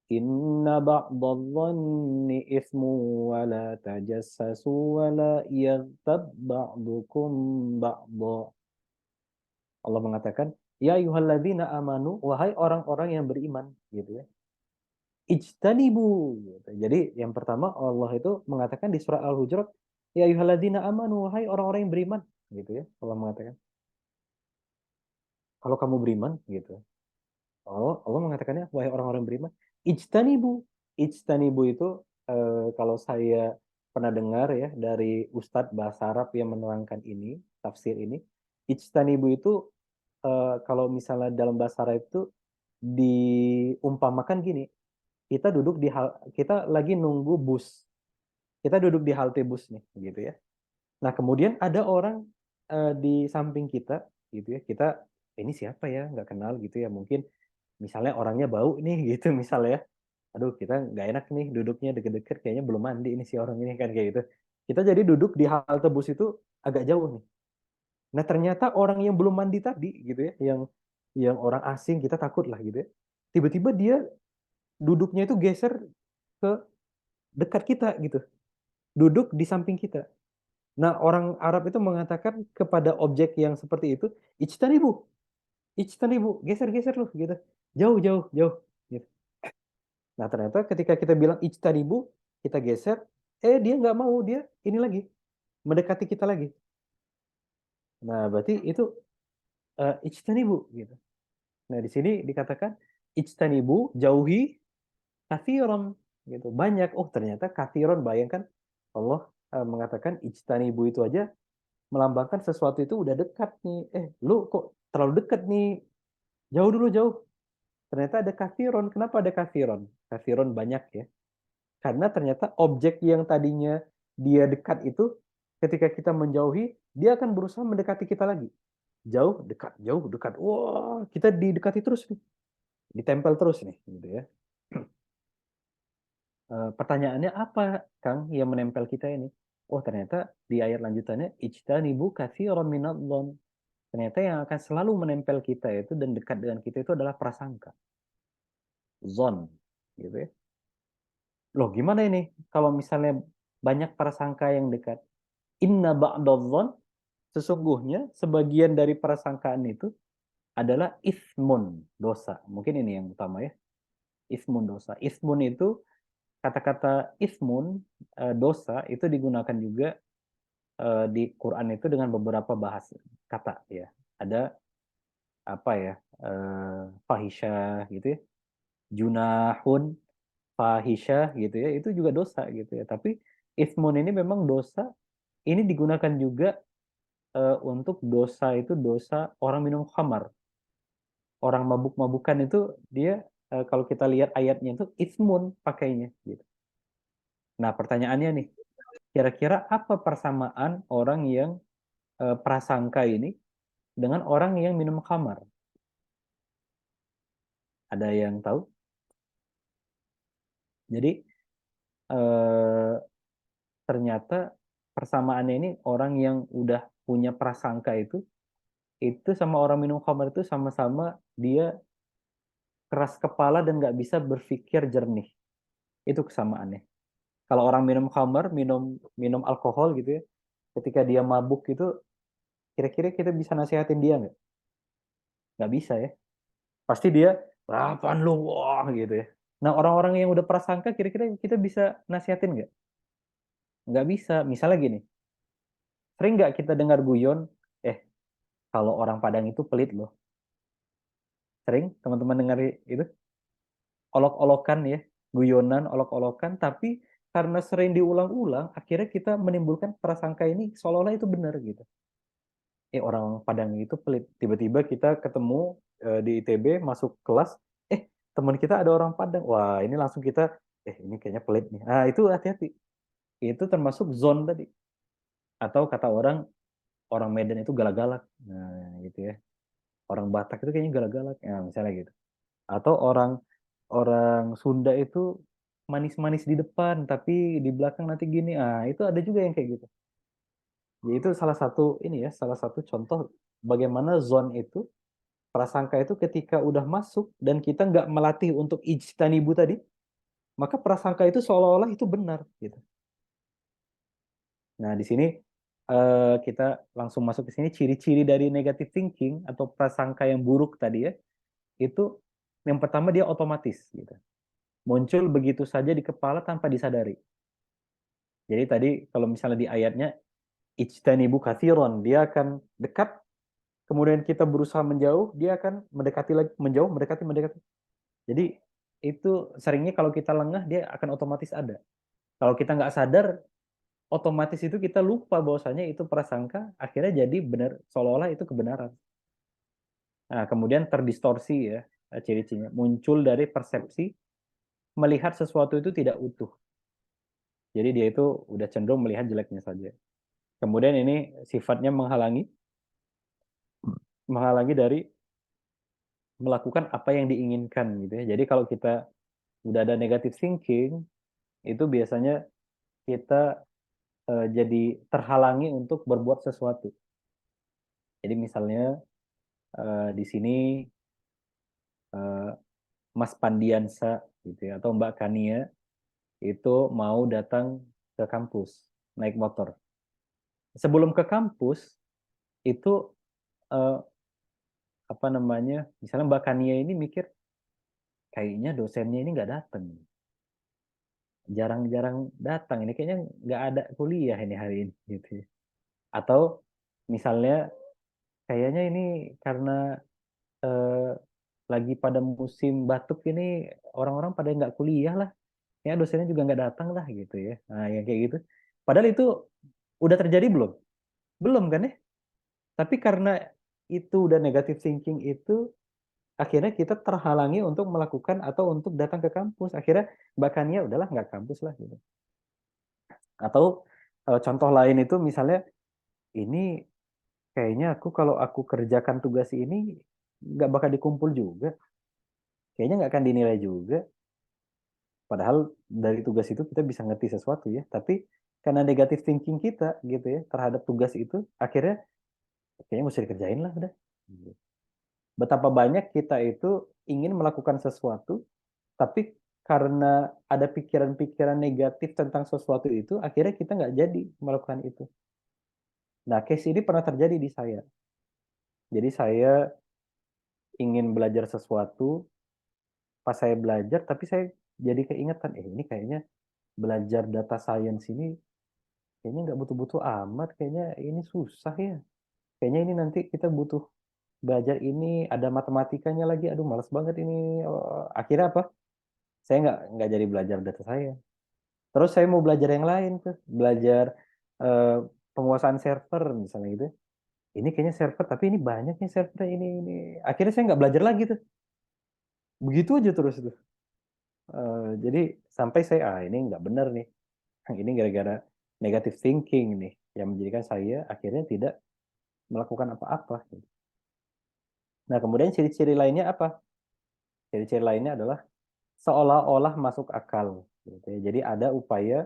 inna ba'dadh-dhanni itsmun wa la tajassasu wa la yaghtab ba'dukum ba'dha. Allah mengatakan, ya ayyuhalladzina amanu, wahai orang-orang yang beriman, gitu ya. Ijtanibu, gitu. Jadi yang pertama Allah itu mengatakan di surah Al-Hujurat, ya ayyuhalladzina amanu, wahai orang-orang yang beriman, gitu ya. Allah mengatakan, kalau kamu beriman, gitu. Allah mengatakannya, wahai orang-orang beriman, ijtanibu. Ijtanibu itu kalau saya pernah dengar ya dari Ustadz bahasa Arab yang menerangkan ini, tafsir ini, ijtanibu itu kalau misalnya dalam bahasa Arab itu diumpamakan gini, kita lagi nunggu bus, kita duduk di halte bus nih, gitu ya. Nah kemudian ada orang di samping kita, gitu ya. Kita ini siapa ya, nggak kenal gitu ya. Mungkin misalnya orangnya bau nih, gitu misalnya ya. Aduh kita nggak enak nih duduknya deket-deket, kayaknya belum mandi ini si orang ini kan kayak gitu. Kita jadi duduk di halte bus itu agak jauh nih. Nah ternyata orang yang belum mandi tadi gitu ya, yang orang asing kita takut lah gitu ya. Tiba-tiba dia duduknya itu geser ke dekat kita gitu, duduk di samping kita. Nah orang Arab itu mengatakan kepada objek yang seperti itu, ijtanibu, ijtanibu, geser-geser loh gitu, jauh jauh jauh. Gitu. Nah ternyata ketika kita bilang ijtanibu, kita geser, dia nggak mau, dia ini lagi mendekati kita lagi. Nah berarti itu ijtanibu gitu. Nah, di sini dikatakan ijtanibu, jauhi kathiron gitu. Banyak. Oh, ternyata kathiron, bayangkan Allah mengatakan ijtanibu itu aja melambangkan sesuatu itu udah dekat nih. Lu kok terlalu dekat nih. Jauh dulu, jauh. Ternyata ada kathiron. Kenapa ada kathiron? Kathiron banyak ya. Karena ternyata objek yang tadinya dia dekat itu ketika kita menjauhi, dia akan berusaha mendekati kita lagi. Jauh, dekat, jauh, dekat. Wah, kita didekati terus nih. Ditempel terus nih gitu ya. Pertanyaannya apa Kang yang menempel kita ini? Oh ternyata di ayat lanjutannya ijtanibu katsiran minadh-dhon. Ternyata yang akan selalu menempel kita itu dan dekat dengan kita itu adalah prasangka. Zon gitu ya. Loh gimana ini kalau misalnya banyak prasangka yang dekat? Inna ba'dadh-dhon, sesungguhnya sebagian dari prasangkaan itu adalah ismun, dosa. Mungkin ini yang utama ya. Ismun, dosa. Ismun itu kata-kata ismun, dosa itu digunakan juga di Quran itu dengan beberapa bahasa kata ya. Ada apa ya, fahisyah gitu ya, junahun, fahisyah gitu ya, itu juga dosa gitu ya. Tapi ismun ini memang dosa, ini digunakan juga untuk dosa itu dosa orang minum khamar. Orang mabuk-mabukan itu dia kalau kita lihat ayatnya itu ismun pakainya gitu. Nah, pertanyaannya nih, kira-kira apa persamaan orang yang prasangka ini dengan orang yang minum khamar? Ada yang tahu? Jadi eh, ternyata persamaannya ini orang yang udah punya prasangka itu sama orang minum khamar itu sama-sama dia keras kepala dan nggak bisa berpikir jernih. Itu kesamaannya. Kalau orang minum khamar, minum minum alkohol gitu ya, ketika dia mabuk itu, kira-kira kita bisa nasihatin dia nggak? Nggak bisa ya. Pasti dia, apaan lu, wah gitu ya. Nah, orang-orang yang udah prasangka, kira-kira kita bisa nasihatin nggak? Nggak bisa. Misalnya gini, sering nggak kita dengar guyon, eh, kalau orang Padang itu pelit loh. Sering teman-teman dengar itu? Olok-olokan ya, guyonan, olok-olokan, tapi karena sering diulang-ulang, akhirnya kita menimbulkan prasangka ini seolah-olah itu benar gitu. Orang Padang itu pelit. Tiba-tiba kita ketemu di ITB, masuk kelas, teman kita ada orang Padang. Wah, ini langsung kita, ini kayaknya pelit nih. Nah, itu hati-hati. Itu termasuk zon tadi. Atau kata orang, orang Medan itu galak-galak. Nah, gitu ya. Orang Batak itu kayaknya galak-galak. Nah, misalnya gitu. Atau orang orang Sunda itu manis-manis di depan, tapi di belakang nanti gini. Ah, itu ada juga yang kayak gitu. Ya, itu salah satu ini ya, salah satu contoh bagaimana zone itu, prasangka itu ketika udah masuk dan kita nggak melatih untuk ijtanibu tadi, maka prasangka itu seolah-olah itu benar gitu. Nah, di sini kita langsung masuk ke sini, ciri-ciri dari negative thinking atau prasangka yang buruk tadi ya, itu yang pertama dia otomatis gitu. Muncul begitu saja di kepala tanpa disadari. Jadi tadi kalau misalnya di ayatnya ijtanibu katsiron, dia akan dekat, kemudian kita berusaha menjauh, dia akan mendekati lagi, menjauh, mendekati, mendekati. Jadi itu seringnya kalau kita lengah, dia akan otomatis ada. Kalau kita nggak sadar, otomatis itu kita lupa bahwasanya itu prasangka, akhirnya jadi benar, seolah-olah itu kebenaran. Nah, kemudian terdistorsi ya, ciri-cirinya. Muncul dari persepsi, melihat sesuatu itu tidak utuh. Jadi dia itu udah cenderung melihat jeleknya saja. Kemudian ini sifatnya menghalangi dari melakukan apa yang diinginkan gitu ya. Jadi kalau kita udah ada negative thinking, itu biasanya kita jadi terhalangi untuk berbuat sesuatu. Jadi misalnya di sini eh, Mas Pandiansa gitu ya, atau Mbak Kania itu mau datang ke kampus naik motor. Sebelum ke kampus itu eh, apa namanya? Misalnya Mbak Kania ini mikir kayaknya dosennya ini nggak datang, jarang-jarang datang ini, kayaknya nggak ada kuliah ini hari ini gitu ya. Atau misalnya kayaknya ini karena eh, lagi pada musim batuk ini, orang-orang pada nggak kuliah lah, ya dosennya juga nggak datang lah gitu ya. Nah, yang kayak gitu. Padahal itu udah terjadi belum? Belum kan ya? Tapi karena itu udah negative thinking itu, akhirnya kita terhalangi untuk melakukan atau untuk datang ke kampus. Akhirnya bahkan ya udahlah nggak kampus lah gitu. Atau contoh lain itu misalnya, ini kayaknya aku kalau aku kerjakan tugas ini nggak bakal dikumpul juga. Kayaknya nggak akan dinilai juga. Padahal dari tugas itu kita bisa ngerti sesuatu ya. Tapi karena negative thinking kita gitu ya terhadap tugas itu, akhirnya kayaknya mesti dikerjain lah udah. Betapa banyak kita itu ingin melakukan sesuatu, tapi karena ada pikiran-pikiran negatif tentang sesuatu itu, akhirnya kita nggak jadi melakukan itu. Nah, case ini pernah terjadi di saya. Jadi saya ingin belajar sesuatu, pas saya belajar, tapi saya jadi keingetan, ini kayaknya belajar data science ini kayaknya nggak butuh-butuh amat, kayaknya ini susah ya. Kayaknya ini nanti kita butuh belajar ini, ada matematikanya lagi, aduh males banget ini. Akhirnya apa? saya nggak jadi belajar data saya. Terus saya mau belajar yang lain tuh, belajar eh, penguasaan server misalnya gitu. Ini kayaknya server, tapi ini banyaknya server ini. Akhirnya saya nggak belajar lagi tuh. Begitu aja terus tuh. Jadi sampai saya, ini nggak benar nih. Ini gara-gara negative thinking nih, yang menjadikan saya akhirnya tidak melakukan apa-apa. Nah, kemudian ciri-ciri lainnya apa? Ciri-ciri lainnya adalah seolah-olah masuk akal. Gitu ya. Jadi ada upaya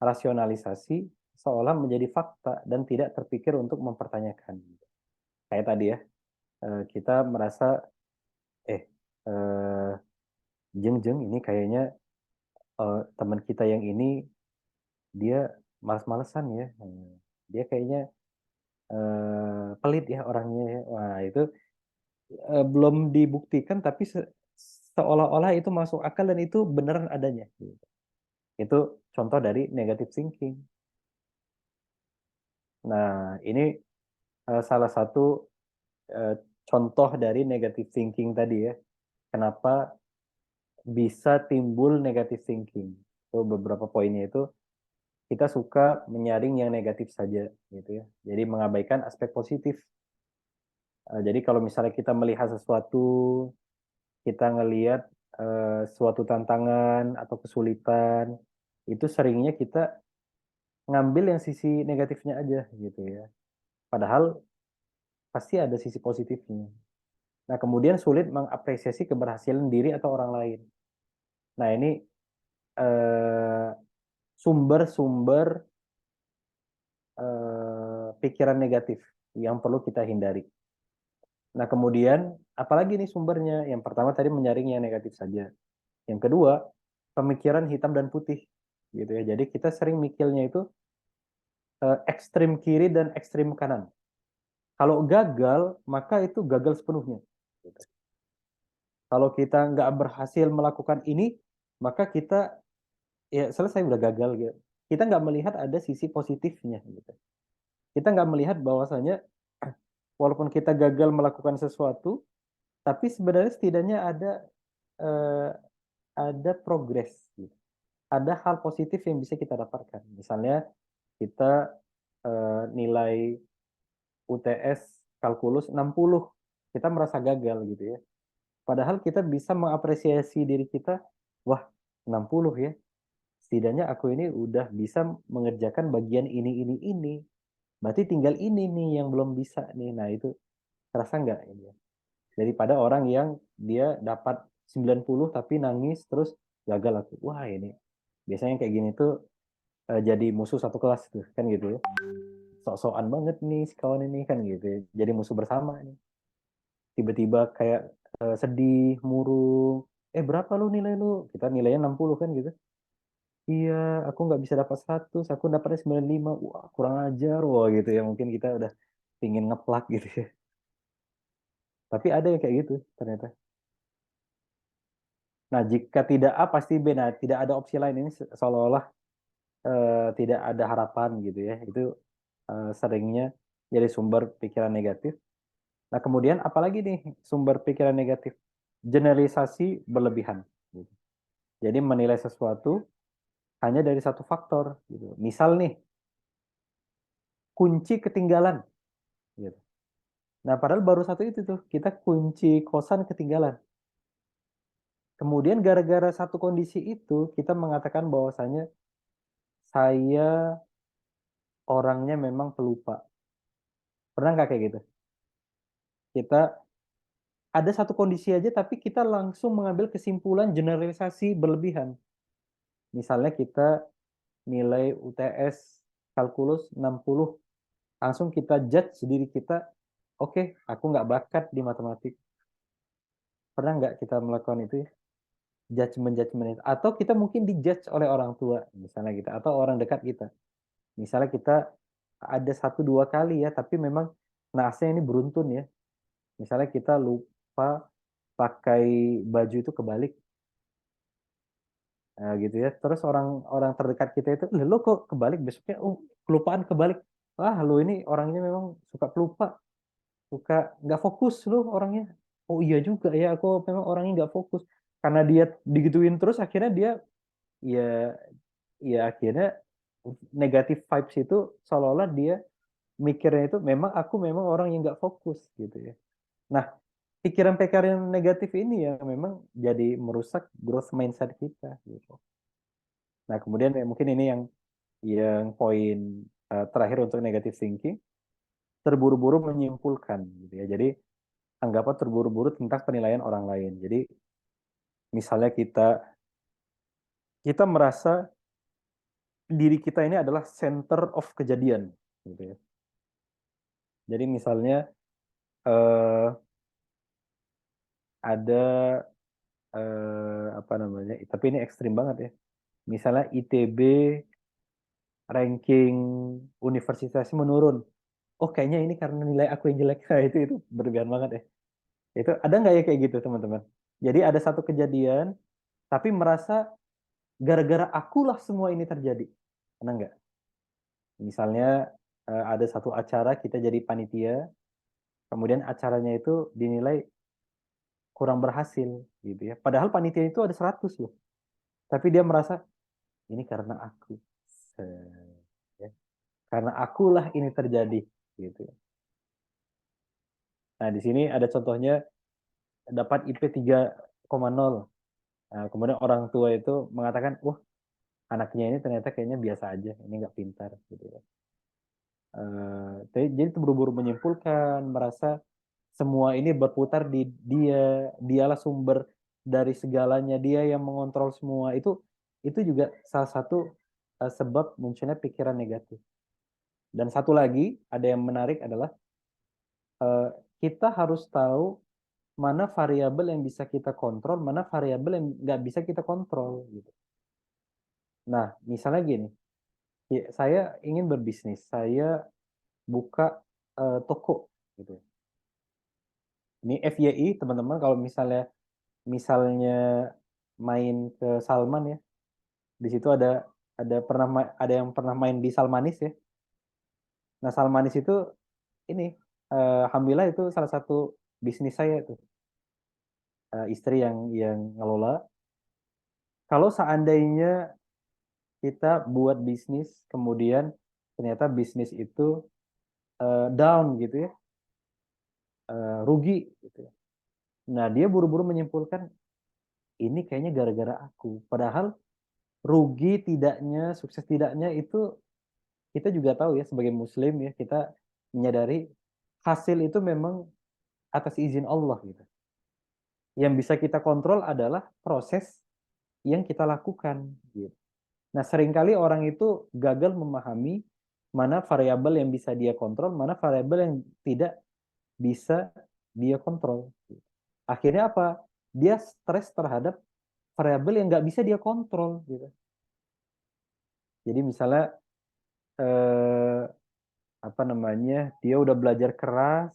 rasionalisasi seolah menjadi fakta dan tidak terpikir untuk mempertanyakan. Kayak tadi ya, kita merasa, eh, eh, jeng ini kayaknya teman kita yang ini dia malas-malesan ya. Dia kayaknya pelit ya orangnya ya. Wah, itu belum dibuktikan tapi seolah-olah itu masuk akal dan itu beneran adanya. Itu contoh dari negative thinking. Nah, ini salah satu eh, contoh dari negative thinking tadi ya. Kenapa bisa timbul negative thinking? Itu beberapa poinnya itu kita suka menyaring yang negatif saja gitu ya. Jadi mengabaikan aspek positif. Jadi kalau misalnya kita melihat sesuatu, kita ngelihat suatu tantangan atau kesulitan, itu seringnya kita ngambil yang sisi negatifnya aja gitu ya. Padahal pasti ada sisi positifnya. Nah, kemudian sulit mengapresiasi keberhasilan diri atau orang lain. Nah, ini eh, sumber-sumber pikiran negatif yang perlu kita hindari. Nah, kemudian apalagi nih sumbernya? Yang pertama tadi menyaring yang negatif saja. Yang kedua, pemikiran hitam dan putih gitu ya. Jadi kita sering mikirnya itu ekstrim kiri dan ekstrim kanan. Kalau gagal, maka itu gagal sepenuhnya. Gitu. Kalau kita nggak berhasil melakukan ini, maka kita ya selesai udah gagal gitu. Kita nggak melihat ada sisi positifnya gitu. Kita nggak melihat bahwasanya walaupun kita gagal melakukan sesuatu, tapi sebenarnya setidaknya eh, ada progres, gitu. Ada hal positif yang bisa kita dapatkan. Misalnya kita nilai UTS kalkulus 60, kita merasa gagal gitu ya. Padahal kita bisa mengapresiasi diri kita, wah 60 ya, setidaknya aku ini udah bisa mengerjakan bagian ini. Berarti tinggal ini nih yang belum bisa nih. Nah itu terasa nggak ini ya? Daripada orang yang dia dapat 90 tapi nangis terus gagal aku. Wah ini biasanya kayak gini tuh jadi musuh satu kelas tuh kan gitu ya. Sok-sokan banget nih si kawan ini kan gitu ya. Jadi musuh bersama nih. Tiba-tiba kayak sedih, murung. Berapa lu nilai lu? Kita nilainya 60 kan gitu. Iya, aku nggak bisa dapat 100, aku dapatnya 95. Wah, kurang ajar. Wah gitu ya. Mungkin kita udah pingin ngeplak gitu ya. Tapi ada yang kayak gitu ternyata. Nah, jika tidak A pasti B. Nah, tidak ada opsi lain ini seolah-olah tidak ada harapan gitu ya. Itu seringnya jadi sumber pikiran negatif. Nah, kemudian apalagi nih sumber pikiran negatif? Generalisasi berlebihan. Gitu. Jadi menilai sesuatu hanya dari satu faktor. Gitu. Misal nih, kunci ketinggalan. Gitu. Nah, padahal baru satu itu tuh, kita kunci kosan ketinggalan. Kemudian gara-gara satu kondisi itu, kita mengatakan bahwasanya saya orangnya memang pelupa. Pernah nggak kayak gitu? Kita ada satu kondisi aja, tapi kita langsung mengambil kesimpulan generalisasi berlebihan. Misalnya kita nilai UTS kalkulus 60, langsung kita judge diri kita, oke, aku nggak bakat di matematik. Pernah nggak kita melakukan itu ya? Judgment itu. Atau kita mungkin dijudge oleh orang tua, misalnya kita, atau orang dekat kita. Misalnya kita ada satu dua kali ya, tapi memang naasnya ini beruntun ya. Misalnya kita lupa pakai baju itu kebalik, gitu ya. Terus orang terdekat kita itu, lo kok kebalik besoknya? Oh, kelupaan kebalik. Wah, lo ini orangnya memang suka pelupa, suka nggak fokus lo orangnya. Oh iya juga ya, aku memang orangnya nggak fokus. karena dia digituin terus akhirnya dia ya akhirnya negatif vibes itu seolah-olah dia mikirnya itu memang orang yang nggak fokus gitu ya. Nah, pikiran-pikiran yang negatif ini ya memang jadi merusak growth mindset kita gitu. Nah, kemudian ya mungkin ini yang poin terakhir untuk negative thinking, terburu-buru menyimpulkan gitu ya. Jadi anggapan terburu-buru tentang penilaian orang lain. Jadi misalnya kita merasa diri kita ini adalah center of kejadian gitu ya. Jadi misalnya eh, ada apa namanya? Tapi ini ekstrim banget ya. Misalnya ITB ranking universitasnya menurun. Oh kayaknya ini karena nilai aku yang jelek. Nah, itu berlebihan banget ya. Itu ada nggak ya kayak gitu teman-teman? Jadi ada satu kejadian, tapi merasa gara-gara akulah semua ini terjadi. Ada nggak? Misalnya ada satu acara kita jadi panitia, kemudian acaranya itu dinilai kurang berhasil gitu ya. Padahal panitia itu ada 100 loh. Tapi dia merasa ini karena aku. Ya. Karena akulah ini terjadi gitu ya. Nah, di sini ada contohnya dapat IP 3,0. Nah, kemudian orang tua itu mengatakan, wah anaknya ini ternyata kayaknya biasa aja, ini nggak pintar gitu ya. Jadi buru-buru menyimpulkan, merasa semua ini berputar di dialah sumber dari segalanya, dia yang mengontrol semua. Itu juga salah satu sebab munculnya pikiran negatif. Dan satu lagi, ada yang menarik adalah kita harus tahu mana variabel yang bisa kita kontrol, mana variabel yang nggak bisa kita kontrol. Gitu. Nah, misalnya gini, saya ingin berbisnis, saya buka toko. Gitu. Ini FYI, teman-teman, kalau misalnya main ke Salman ya, di situ ada yang pernah main di Salmanis ya. Nah, Salmanis itu ini alhamdulillah itu salah satu bisnis saya tuh. Istri yang ngelola. Kalau seandainya kita buat bisnis, kemudian ternyata bisnis itu down gitu ya, rugi gitu ya. Nah, dia buru-buru menyimpulkan ini kayaknya gara-gara aku. Padahal rugi tidaknya, sukses tidaknya itu kita juga tahu ya sebagai muslim ya, kita menyadari hasil itu memang atas izin Allah gitu. Yang bisa kita kontrol adalah proses yang kita lakukan gitu. Nah, seringkali orang itu gagal memahami mana variabel yang bisa dia kontrol, mana variabel yang tidak bisa dia kontrol. Akhirnya apa? Dia stres terhadap variabel yang nggak bisa dia kontrol. Gitu. Jadi misalnya apa namanya, dia udah belajar keras,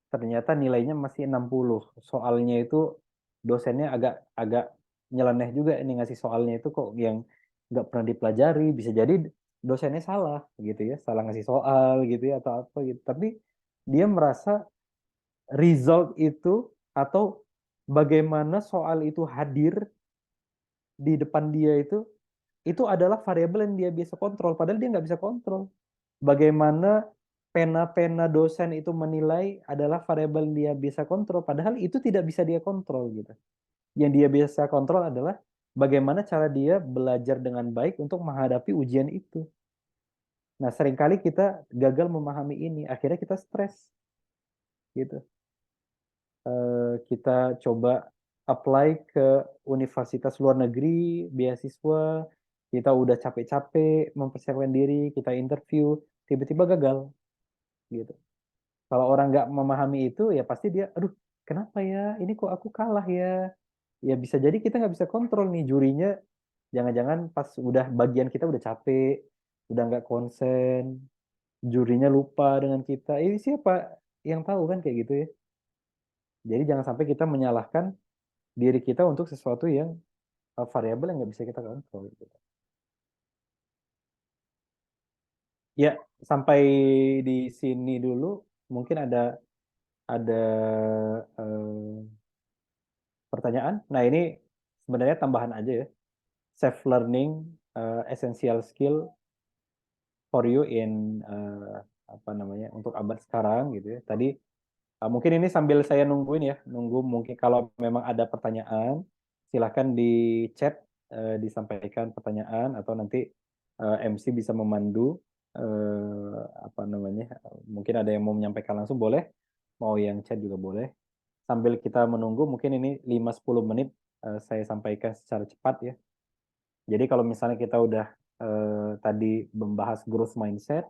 ternyata nilainya masih 60. Soalnya itu dosennya agak agak nyeleneh juga ini ngasih soalnya itu kok yang nggak pernah dipelajari. Bisa jadi dosennya salah gitu ya, salah ngasih soal gitu ya atau apa gitu. Tapi dia merasa result itu atau bagaimana soal itu hadir di depan dia itu adalah variabel yang dia bisa kontrol. Padahal dia nggak bisa kontrol. Bagaimana pena-pena dosen itu menilai adalah variabel yang dia bisa kontrol. Padahal itu tidak bisa dia kontrol gitu. Yang dia bisa kontrol adalah bagaimana cara dia belajar dengan baik untuk menghadapi ujian itu. Nah, seringkali kita gagal memahami ini, akhirnya kita stres gitu. Kita coba apply ke universitas luar negeri, beasiswa, kita udah capek-capek mempersiapkan diri, kita interview, tiba-tiba gagal gitu. Kalau orang nggak memahami itu, ya pasti dia, aduh, kenapa ya? Ini kok aku kalah ya? Ya bisa jadi kita nggak bisa kontrol nih jurinya. Jangan-jangan pas udah bagian kita udah capek, udah nggak konsen, jurinya lupa dengan kita. Ini siapa yang tahu kan kayak gitu ya? Jadi jangan sampai kita menyalahkan diri kita untuk sesuatu yang variabel yang nggak bisa kita kontrol. Gitu. Ya, sampai di sini dulu. Mungkin ada pertanyaan. Nah, ini sebenarnya tambahan aja ya. Self learning essential skill for you in apa namanya untuk abad sekarang gitu ya. Tadi mungkin ini sambil saya nungguin ya, nunggu mungkin kalau memang ada pertanyaan, silahkan di chat disampaikan pertanyaan atau nanti MC bisa memandu apa namanya, mungkin ada yang mau menyampaikan langsung boleh, mau yang chat juga boleh. Sambil kita menunggu, mungkin ini 5-10 menit saya sampaikan secara cepat ya. Jadi kalau misalnya kita udah tadi membahas growth mindset,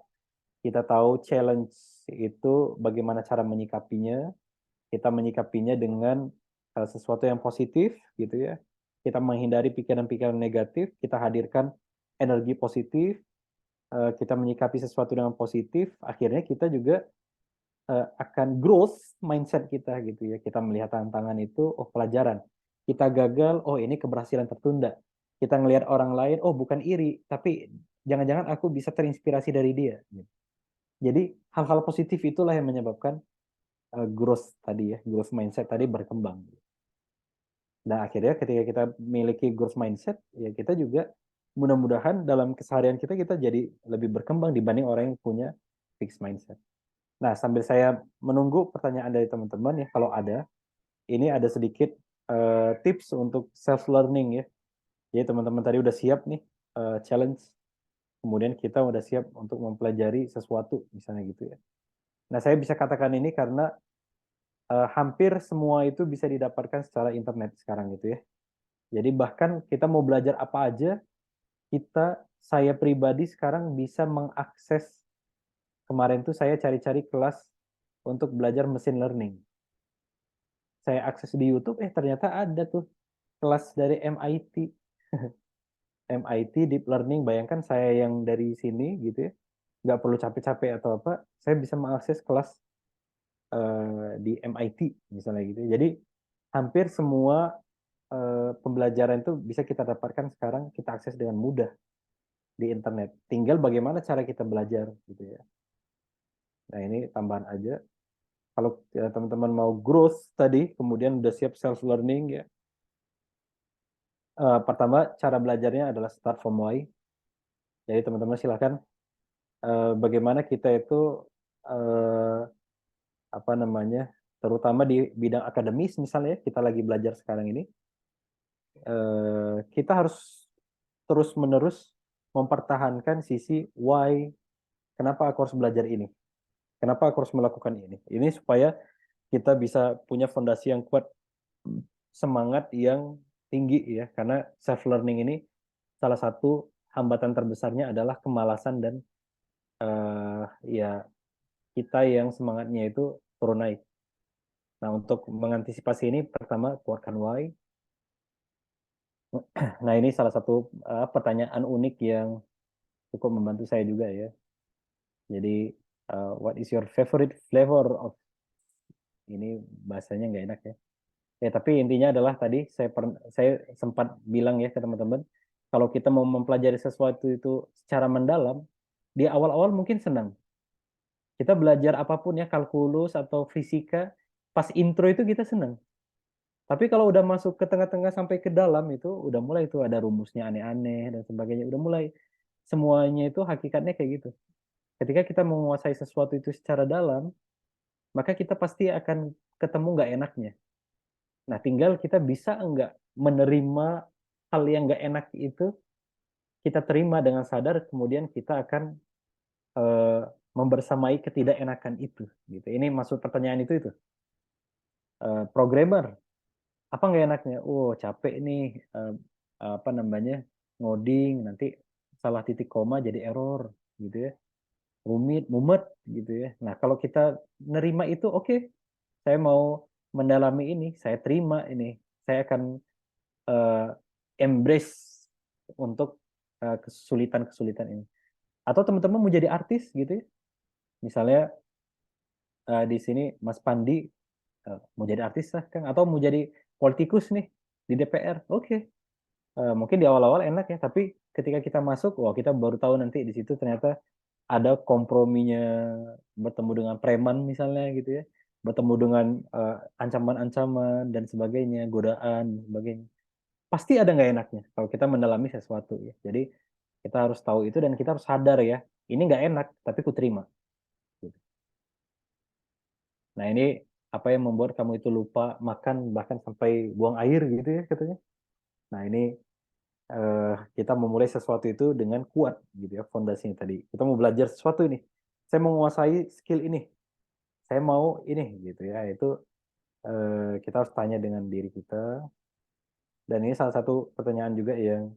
kita tahu challenge itu bagaimana cara menyikapinya, kita menyikapinya dengan sesuatu yang positif gitu ya. Kita menghindari pikiran-pikiran negatif, kita hadirkan energi positif, kita menyikapi sesuatu dengan positif, akhirnya kita juga akan growth mindset kita gitu ya. Kita melihat tantangan itu, oh pelajaran. Kita gagal, oh ini keberhasilan tertunda. Kita ngelihat orang lain, oh bukan iri, tapi jangan-jangan aku bisa terinspirasi dari dia. Jadi hal-hal positif itulah yang menyebabkan growth tadi ya, growth mindset tadi berkembang. Nah akhirnya ketika kita memiliki growth mindset, ya kita juga mudah-mudahan dalam keseharian kita jadi lebih berkembang dibanding orang yang punya fixed mindset. Nah sambil saya menunggu pertanyaan dari teman-teman ya, kalau ada, ini ada sedikit tips untuk self learning ya. Jadi teman-teman tadi udah siap nih challenge, kemudian kita udah siap untuk mempelajari sesuatu misalnya gitu ya. Nah saya bisa katakan ini karena hampir semua itu bisa didapatkan secara internet sekarang gitu ya. Jadi bahkan kita mau belajar apa aja, saya pribadi sekarang bisa mengakses, kemarin tuh saya cari-cari kelas untuk belajar mesin learning. Saya akses di YouTube, ternyata ada tuh kelas dari MIT. MIT Deep Learning, bayangkan saya yang dari sini gitu ya, nggak perlu capek-capek atau apa, saya bisa mengakses kelas di MIT misalnya gitu. Jadi hampir semua pembelajaran itu bisa kita dapatkan sekarang, kita akses dengan mudah di internet. Tinggal bagaimana cara kita belajar gitu ya. Nah ini tambahan aja. Kalau teman-teman mau growth tadi, kemudian udah siap self learning ya. Pertama cara belajarnya adalah start from why. Jadi teman-teman silahkan bagaimana kita itu apa namanya, terutama di bidang akademis misalnya kita lagi belajar sekarang ini, kita harus terus-menerus mempertahankan sisi why, kenapa aku harus belajar ini, kenapa aku harus melakukan ini. Ini supaya kita bisa punya fondasi yang kuat, semangat yang tinggi ya, karena self learning ini salah satu hambatan terbesarnya adalah kemalasan dan ya kita yang semangatnya itu turun naik. Nah, untuk mengantisipasi ini, pertama keluarkan why. Nah, ini salah satu pertanyaan unik yang cukup membantu saya juga ya. Jadi, what is your favorite flavor of, ini bahasanya nggak enak ya. Ya, tapi intinya adalah tadi saya sempat bilang ya ke teman-teman, kalau kita mau mempelajari sesuatu itu secara mendalam, di awal-awal mungkin senang. Kita belajar apapun ya, kalkulus atau fisika, pas intro itu kita senang. Tapi kalau udah masuk ke tengah-tengah sampai ke dalam itu udah mulai itu ada rumusnya aneh-aneh dan sebagainya. Udah mulai semuanya itu hakikatnya kayak gitu. Ketika kita menguasai sesuatu itu secara dalam, maka kita pasti akan ketemu nggak enaknya. Nah, tinggal kita bisa nggak menerima hal yang nggak enak itu, kita terima dengan sadar, kemudian kita akan membersamai ketidakenakan itu. Gitu. Ini maksud pertanyaan itu. Programmer, apa nggak enaknya? Oh, capek nih, apa namanya, ngoding, nanti salah titik koma jadi error, gitu ya. Rumit, mumet, gitu ya. Nah, kalau kita nerima itu, oke, saya mau mendalami ini, saya terima ini, saya akan embrace untuk kesulitan-kesulitan ini. Atau teman-teman mau jadi artis, gitu ya. Misalnya di sini Mas Pandi mau jadi artis lah, Kang, atau mau jadi politikus nih di DPR, oke. Mungkin di awal-awal enak ya, tapi ketika kita masuk, wah kita baru tahu nanti di situ ternyata ada komprominya bertemu dengan preman misalnya gitu ya, bertemu dengan ancaman-ancaman dan sebagainya, godaan, dan sebagainya. Pasti ada nggak enaknya kalau kita mendalami sesuatu ya. Jadi kita harus tahu itu dan kita harus sadar ya, ini nggak enak, tapi ku terima. Gitu. Nah ini apa yang membuat kamu itu lupa makan bahkan sampai buang air gitu ya katanya. Nah ini kita memulai sesuatu itu dengan kuat gitu ya fondasinya tadi. Kita mau belajar sesuatu ini, saya mau menguasai skill ini, saya mau ini gitu ya. Itu kita harus tanya dengan diri kita. Dan ini salah satu pertanyaan juga yang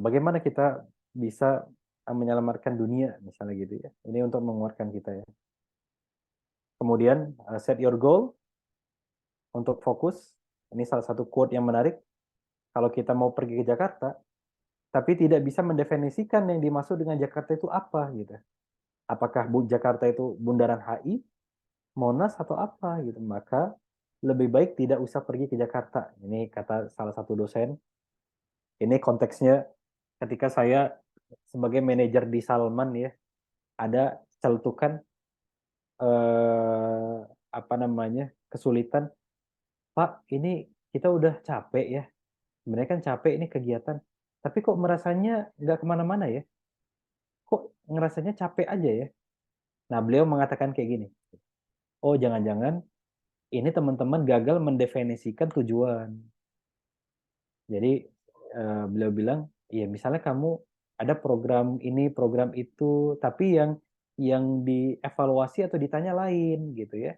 bagaimana kita bisa menyelamatkan dunia misalnya gitu ya. Ini untuk menguatkan kita ya. Kemudian set your goal untuk fokus. Ini salah satu quote yang menarik. Kalau kita mau pergi ke Jakarta, tapi tidak bisa mendefinisikan yang dimaksud dengan Jakarta itu apa gitu. Apakah Jakarta itu bundaran HI, Monas atau apa gitu. Maka lebih baik tidak usah pergi ke Jakarta. Ini kata salah satu dosen. Ini konteksnya ketika saya sebagai manajer di Salman ya, ada celetukan apa namanya kesulitan. Pak, ini kita udah capek ya. Sebenarnya kan capek ini kegiatan. Tapi kok merasanya nggak kemana-mana ya? Kok ngerasanya capek aja ya? Nah, beliau mengatakan kayak gini. Oh, jangan-jangan ini teman-teman gagal mendefinisikan tujuan. Jadi beliau bilang, ya misalnya kamu ada program ini, program itu, tapi yang dievaluasi atau ditanya lain gitu ya.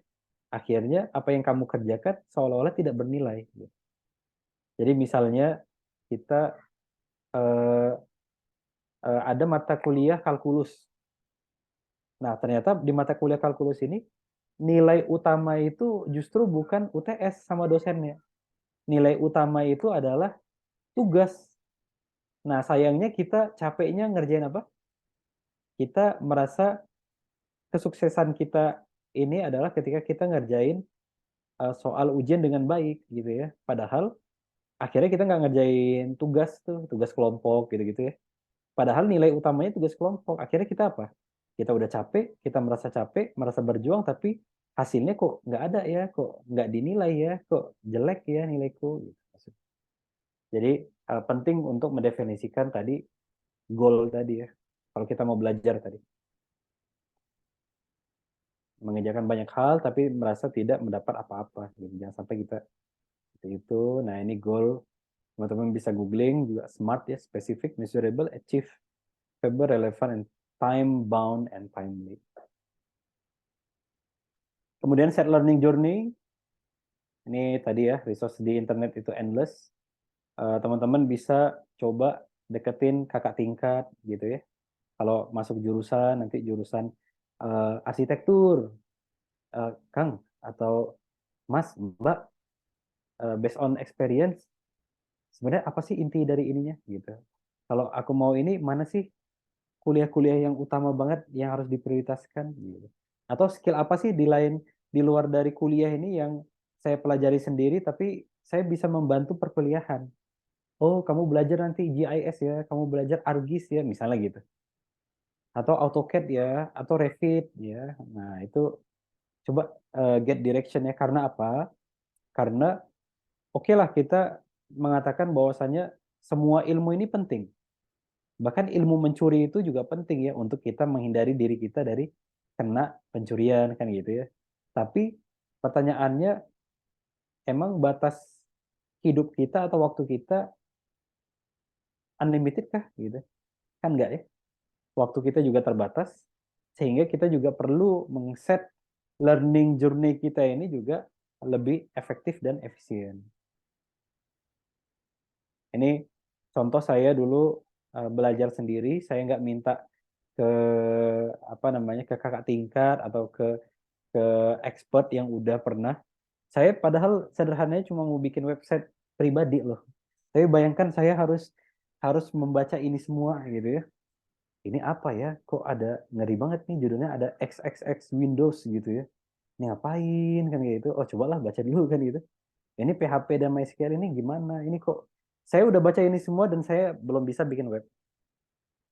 Akhirnya apa yang kamu kerjakan seolah-olah tidak bernilai. Gitu. Jadi misalnya kita ada mata kuliah kalkulus. Nah, ternyata di mata kuliah kalkulus ini nilai utama itu justru bukan UTS sama dosennya. Nilai utama itu adalah tugas. Nah, sayangnya kita capeknya ngerjain apa? Kita merasa kesuksesan kita ini adalah ketika kita ngerjain soal ujian dengan baik gitu ya. Padahal akhirnya kita nggak ngerjain tugas tuh, tugas kelompok gitu-gitu ya. Padahal nilai utamanya tugas kelompok. Akhirnya kita apa? Kita udah capek, kita merasa capek, merasa berjuang, tapi hasilnya kok nggak ada ya, kok nggak dinilai ya, kok jelek ya nilaiku. Gitu. Jadi penting untuk mendefinisikan tadi goal tadi ya. Kalau kita mau belajar tadi. Mengerjakan banyak hal, tapi merasa tidak mendapat apa-apa. Gitu. Jangan sampai kita seperti itu. Nah ini goal. Teman-teman bisa googling juga SMART ya, specific, measurable, achievable, relevant, and time bound and timely. Kemudian set learning journey. Ini tadi ya, resource di internet itu endless. Teman-teman bisa coba deketin kakak tingkat gitu ya. Kalau masuk jurusan, nanti jurusan arsitektur, Kang, atau Mas, Mbak, based on experience, sebenarnya apa sih inti dari ininya gitu. Kalau aku mau ini, mana sih kuliah-kuliah yang utama banget yang harus diprioritaskan gitu. Atau skill apa sih di luar dari kuliah ini yang saya pelajari sendiri tapi saya bisa membantu perkuliahan. Oh, kamu belajar nanti GIS ya, kamu belajar ArcGIS ya, misalnya gitu. Atau AutoCAD ya, atau Revit ya. Nah, itu coba get direction ya. Karena apa? Karena oke lah kita mengatakan bahwasannya semua ilmu ini penting. Bahkan ilmu mencuri itu juga penting ya untuk kita menghindari diri kita dari kena pencurian kan gitu ya. Tapi pertanyaannya emang batas hidup kita atau waktu kita unlimited kah gitu? Kan enggak ya. Waktu kita juga terbatas sehingga kita juga perlu mengset learning journey kita ini juga lebih efektif dan efisien. Ini contoh saya dulu belajar sendiri, saya nggak minta ke apa namanya ke kakak tingkat atau ke expert yang udah pernah. Saya padahal sederhananya cuma mau bikin website pribadi loh. Tapi bayangkan saya harus membaca ini semua gitu ya. Ini apa ya? Kok ada ngeri banget nih judulnya ada XXX Windows gitu ya. Ini ngapain kan gitu. Oh, cobalah baca dulu kan gitu. Ini PHP dan MySQL ini gimana? Ini kok saya udah baca ini semua dan saya belum bisa bikin web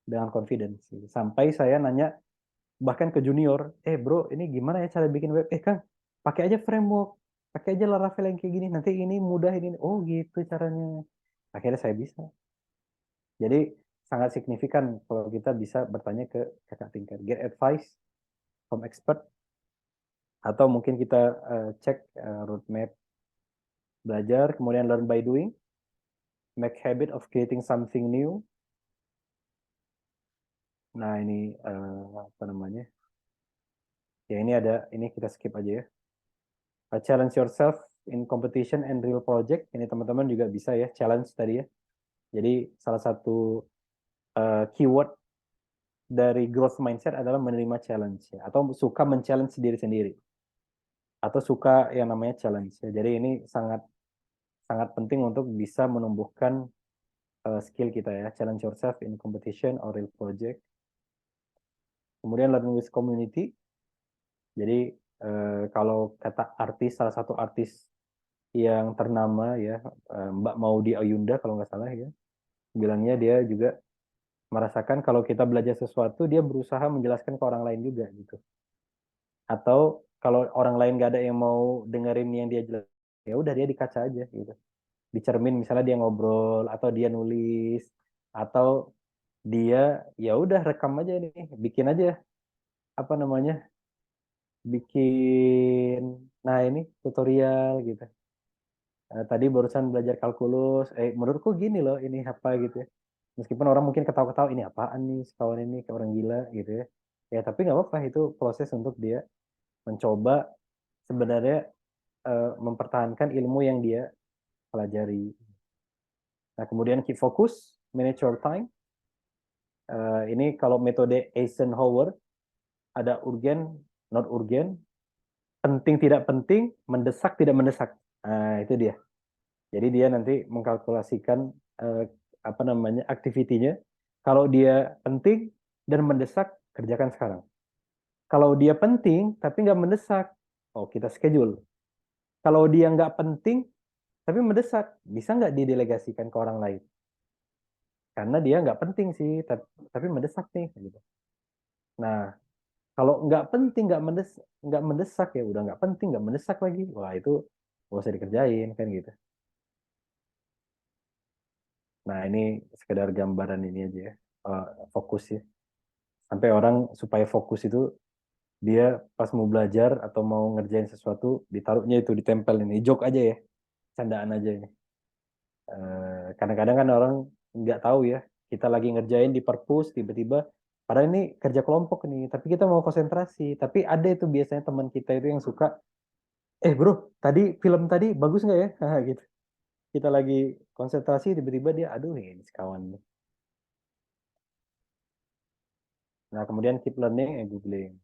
dengan confidence. Sampai saya nanya bahkan ke junior, bro, ini gimana ya cara bikin web? Kang, pakai aja framework, pakai aja Laravel yang kayak gini, nanti ini mudah ini. Oh gitu caranya. Akhirnya saya bisa. Jadi sangat signifikan kalau kita bisa bertanya ke kakak tingkat, get advice from expert, atau mungkin kita cek roadmap belajar, kemudian learn by doing, make habit of creating something new. Nah ini apa namanya? Ya ini ada, ini kita skip aja ya. Challenge yourself in competition and real project. Ini teman-teman juga bisa ya, challenge tadi ya. Jadi salah satu keyword dari growth mindset adalah menerima challenge ya, atau suka men-challenge diri sendiri, atau suka yang namanya challenge ya. Jadi ini sangat sangat penting untuk bisa menumbuhkan skill kita ya, challenge yourself in competition or real project. Kemudian learn with community. Jadi kalau kata artis, salah satu artis yang ternama ya, Mbak Maudy Ayunda kalau nggak salah ya, bilangnya dia juga merasakan kalau kita belajar sesuatu, dia berusaha menjelaskan ke orang lain juga gitu. Atau kalau orang lain nggak ada yang mau dengerin yang dia jelas, ya udah dia di kaca aja gitu. Di cermin misalnya dia ngobrol atau dia nulis atau dia ya udah rekam aja nih, bikin aja apa namanya? Bikin nah ini tutorial gitu. Tadi barusan belajar kalkulus, menurutku gini loh ini apa gitu ya. Meskipun orang mungkin ketawa-ketawa ini apaan nih sekawan ini kayak orang gila gitu ya. Ya tapi nggak apa-apa itu proses untuk dia mencoba sebenarnya mempertahankan ilmu yang dia pelajari. Nah kemudian keep focus, manage your time. Ini kalau metode Eisenhower ada urgen, not urgen, penting tidak penting, mendesak tidak mendesak. Nah itu dia. Jadi dia nanti mengkalkulasikan apa namanya aktivitinya. Kalau dia penting dan mendesak, kerjakan sekarang. Kalau dia penting tapi nggak mendesak, oh kita schedule. Kalau dia nggak penting tapi mendesak, bisa nggak didelegasikan ke orang lain? Karena dia nggak penting sih, tapi mendesak nih. Gitu. Nah, kalau nggak penting, nggak mendesak ya udah nggak penting, nggak mendesak lagi. Wah itu nggak usah dikerjain kan gitu. Nah ini sekedar gambaran ini aja ya, fokus ya. Sampai orang supaya fokus itu dia pas mau belajar atau mau ngerjain sesuatu ditaruhnya itu ditempel ini, joke aja ya, candaan aja ini. Kadang-kadang kan orang nggak tahu ya, kita lagi ngerjain di perpus tiba-tiba, padahal ini kerja kelompok nih, tapi kita mau konsentrasi, tapi ada itu biasanya teman kita itu yang suka, bro, tadi film tadi bagus nggak ya? Gitu. Kita lagi konsentrasi tiba-tiba dia, aduh ini sekawan. Nah kemudian keep learning and googling.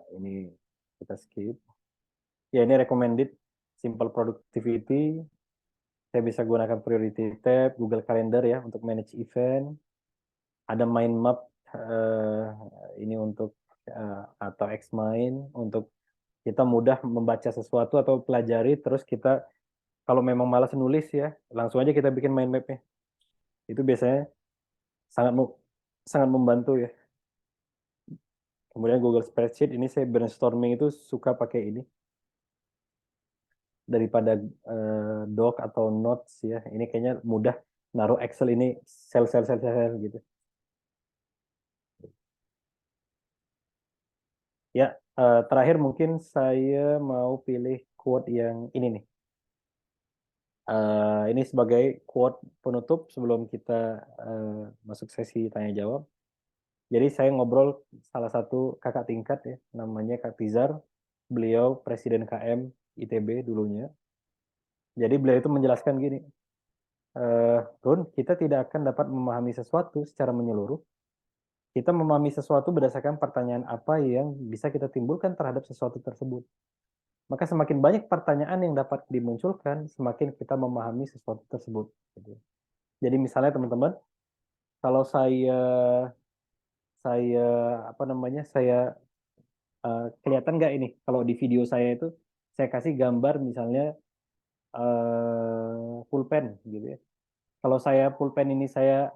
Ini kita skip. Ya ini recommended simple productivity. Saya bisa gunakan priority tab, Google Calendar ya untuk manage event. Ada mind map ini untuk atau Xmind untuk kita mudah membaca sesuatu atau pelajari terus kita kalau memang malas nulis ya langsung aja kita bikin mind mapnya. Itu biasanya sangat sangat membantu ya. Kemudian Google Spreadsheet ini saya brainstorming itu suka pakai ini daripada doc atau notes ya. Ini kayaknya mudah naruh Excel ini sel gitu. Ya, terakhir mungkin saya mau pilih quote yang ini nih. Ini sebagai quote penutup sebelum kita masuk sesi tanya jawab. Jadi saya ngobrol salah satu kakak tingkat ya, namanya Kak Tizar. Beliau Presiden KM ITB dulunya. Jadi beliau itu menjelaskan gini, Run, kita tidak akan dapat memahami sesuatu secara menyeluruh. Kita memahami sesuatu berdasarkan pertanyaan apa yang bisa kita timbulkan terhadap sesuatu tersebut. Maka semakin banyak pertanyaan yang dapat dimunculkan, semakin kita memahami sesuatu tersebut. Jadi misalnya teman-teman, kalau saya apa namanya, saya kelihatan nggak ini? Kalau di video saya itu saya kasih gambar misalnya pulpen gitu ya. Kalau saya pulpen ini saya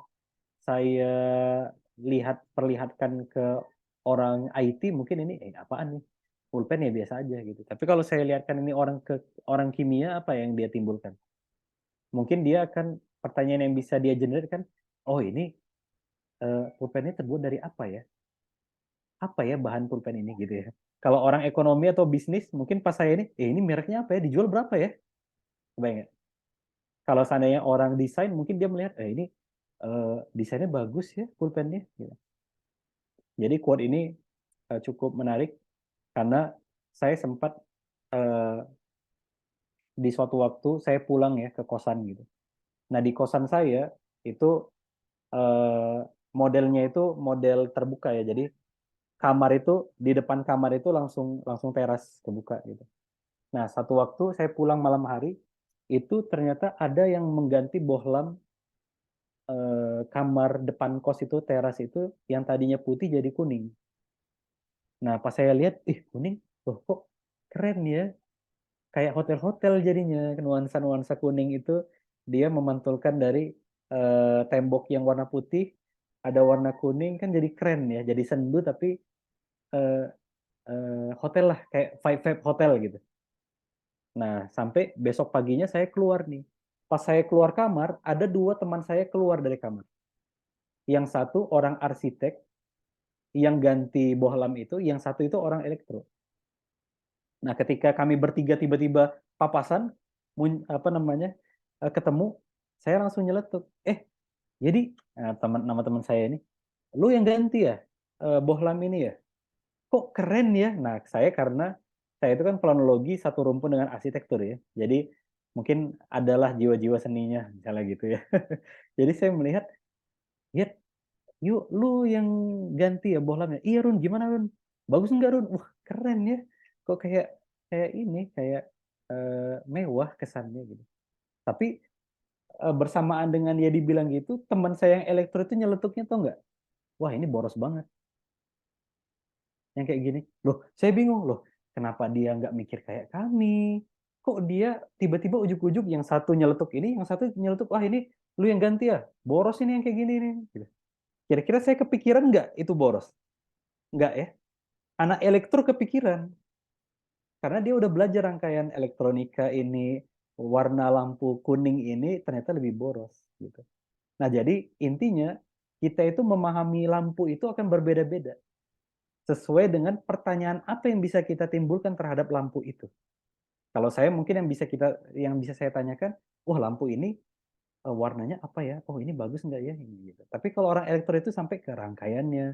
perlihatkan ke orang IT mungkin ini apaan nih? Pulpen ya biasa aja gitu. Tapi kalau saya lihatkan ini orang kimia, apa yang dia timbulkan? Mungkin dia akan pertanyaan yang bisa dia generate kan, oh ini pulpennya terbuat dari apa ya? Apa ya bahan pulpen ini gitu ya. Kalau orang ekonomi atau bisnis, mungkin pas saya ini mereknya apa ya? Dijual berapa ya? Kebayang nggak? Kalau seandainya orang desain, mungkin dia melihat, ini desainnya bagus ya pulpennya. Gitu. Jadi quote ini cukup menarik karena saya sempat di suatu waktu saya pulang ya ke kosan gitu. Nah di kosan saya itu eh, modelnya itu model terbuka ya. Jadi kamar itu di depan kamar itu langsung langsung teras kebuka gitu. Nah satu waktu saya pulang malam hari itu ternyata ada yang mengganti bohlam kamar depan kos itu teras itu yang tadinya putih jadi kuning. Nah pas saya lihat, kuning, loh kok keren ya, kayak hotel-hotel jadinya nuansa-nuansa kuning itu dia memantulkan dari tembok yang warna putih ada warna kuning kan jadi keren ya jadi sendu tapi eh, hotel lah kayak vibe hotel gitu. Nah sampai besok paginya saya keluar nih, pas saya keluar kamar ada dua teman saya keluar dari kamar, yang satu orang arsitek yang ganti bohlam itu, yang satu itu orang elektro. Nah ketika kami bertiga tiba-tiba papasan apa namanya ketemu, saya langsung nyeletuk, jadi nama teman saya ini, lu yang ganti ya bohlam ini ya, kok keren ya. Nah saya karena saya itu kan planologi satu rumpun dengan arsitektur ya, jadi mungkin adalah jiwa-jiwa seninya misalnya gitu ya. Jadi saya melihat, ya yuk lu yang ganti ya bohlamnya. Iya Run, gimana Run, bagus nggak Run? Wah keren ya, kok kayak kayak ini kayak mewah kesannya gitu. Tapi bersamaan dengan dia dibilang gitu, teman saya yang elektro itu nyeletuknya tuh nggak, wah ini boros banget yang kayak gini. Loh saya bingung loh, kenapa dia nggak mikir kayak kami, kok dia tiba-tiba ujuk-ujuk yang satu nyeletuk ini, yang satu nyeletuk, wah ini lu yang ganti ya, boros ini yang kayak gini nih gitu. Kira-kira saya kepikiran nggak itu boros? Nggak ya, anak elektro kepikiran karena dia udah belajar rangkaian elektronika ini, warna lampu kuning ini ternyata lebih boros gitu. Nah, jadi intinya kita itu memahami lampu itu akan berbeda-beda sesuai dengan pertanyaan apa yang bisa kita timbulkan terhadap lampu itu. Kalau saya mungkin yang bisa saya tanyakan, wah lampu ini warnanya apa ya? Oh ini bagus nggak ya? Gitu. Tapi kalau orang elektro itu sampai ke rangkaiannya,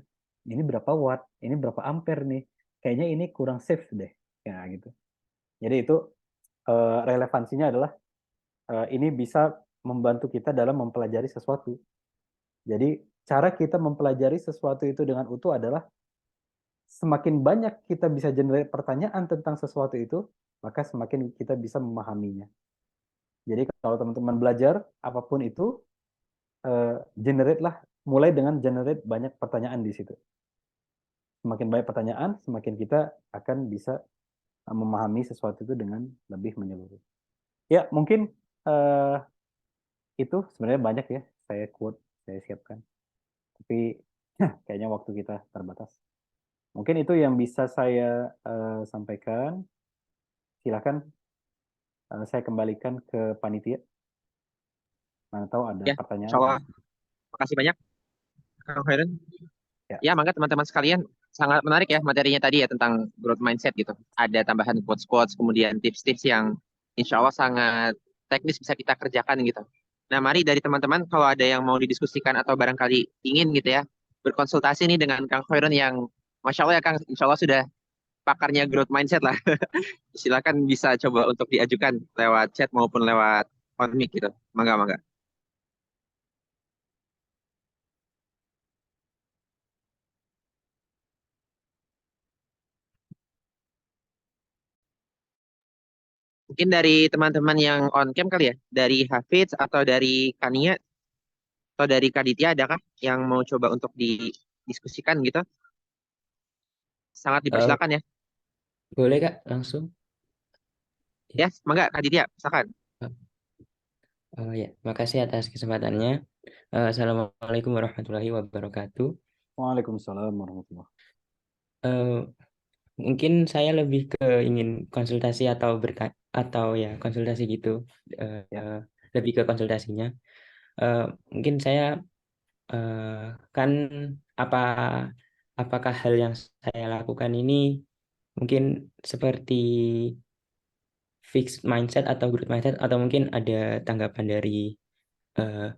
ini berapa watt, ini berapa ampere nih? Kayaknya ini kurang safe deh, ya gitu. Jadi itu relevansinya adalah ini bisa membantu kita dalam mempelajari sesuatu. Jadi cara kita mempelajari sesuatu itu dengan utuh adalah semakin banyak kita bisa generate pertanyaan tentang sesuatu itu, maka semakin kita bisa memahaminya. Jadi kalau teman-teman belajar apapun itu, generate lah, mulai dengan generate banyak pertanyaan di situ. Semakin banyak pertanyaan, semakin kita akan bisa memahami sesuatu itu dengan lebih menyeluruh. Ya, mungkin uh, itu sebenarnya banyak ya saya quote, saya siapkan. Tapi kayaknya waktu kita terbatas. Mungkin itu yang bisa saya sampaikan. Silakan saya kembalikan ke panitia. Mana tahu ada Ya, pertanyaan insya atau Allah. diskusi. Makasih banyak, Kang Hoirun. Ya, Ya, mangga teman-teman sekalian. Sangat menarik ya materinya tadi ya tentang growth mindset gitu. Ada tambahan quotes-quotes, kemudian tips-tips yang insya Allah sangat teknis bisa kita kerjakan gitu. Nah, mari dari teman-teman kalau ada yang mau didiskusikan atau barangkali ingin gitu ya, berkonsultasi nih dengan Kang Hoirun yang Masya Allah ya Kang, insya Allah sudah pakarnya growth mindset lah. Silakan bisa coba untuk diajukan lewat chat maupun lewat on mic gitu. Mangga, mangga. Mungkin dari teman-teman yang on cam kali ya, dari Hafiz atau dari Kania atau dari Kaditya, adakah yang mau coba untuk didiskusikan gitu? Sangat Eh, dipersilakan ya. boleh Kak langsung? Ya, semoga Kaditya, silakan. Ya, makasih atas kesempatannya. Assalamualaikum warahmatullahi wabarakatuh. Waalaikumsalam warahmatullahi. Eh, Mungkin saya lebih ke ingin konsultasi atau atau ya konsultasi gitu. Ya, Lebih ke konsultasinya. Eh, Mungkin saya kan apa apakah hal yang saya lakukan ini mungkin seperti fixed mindset atau growth mindset atau mungkin ada tanggapan dari eh,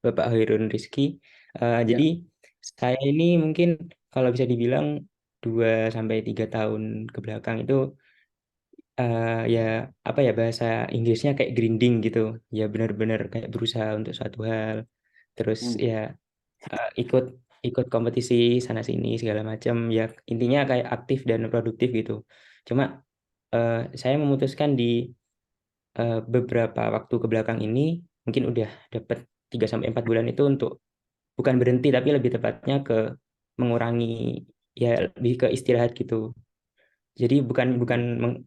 Bapak Hoirun Rizky. ya, Jadi saya ini mungkin kalau bisa dibilang 2 sampai 3 tahun ke belakang itu ya apa ya bahasa Inggrisnya kayak grinding gitu. Ya benar-benar kayak berusaha untuk suatu hal. Terus hmm, ya ikut ikut kompetisi sana sini segala macam. Ya intinya kayak aktif dan produktif gitu. Cuma saya memutuskan di beberapa waktu ke belakang ini mungkin udah dapat 3 sampai 4 bulan itu untuk bukan berhenti tapi lebih tepatnya ke mengurangi ya lebih ke istirahat gitu. Jadi hmm,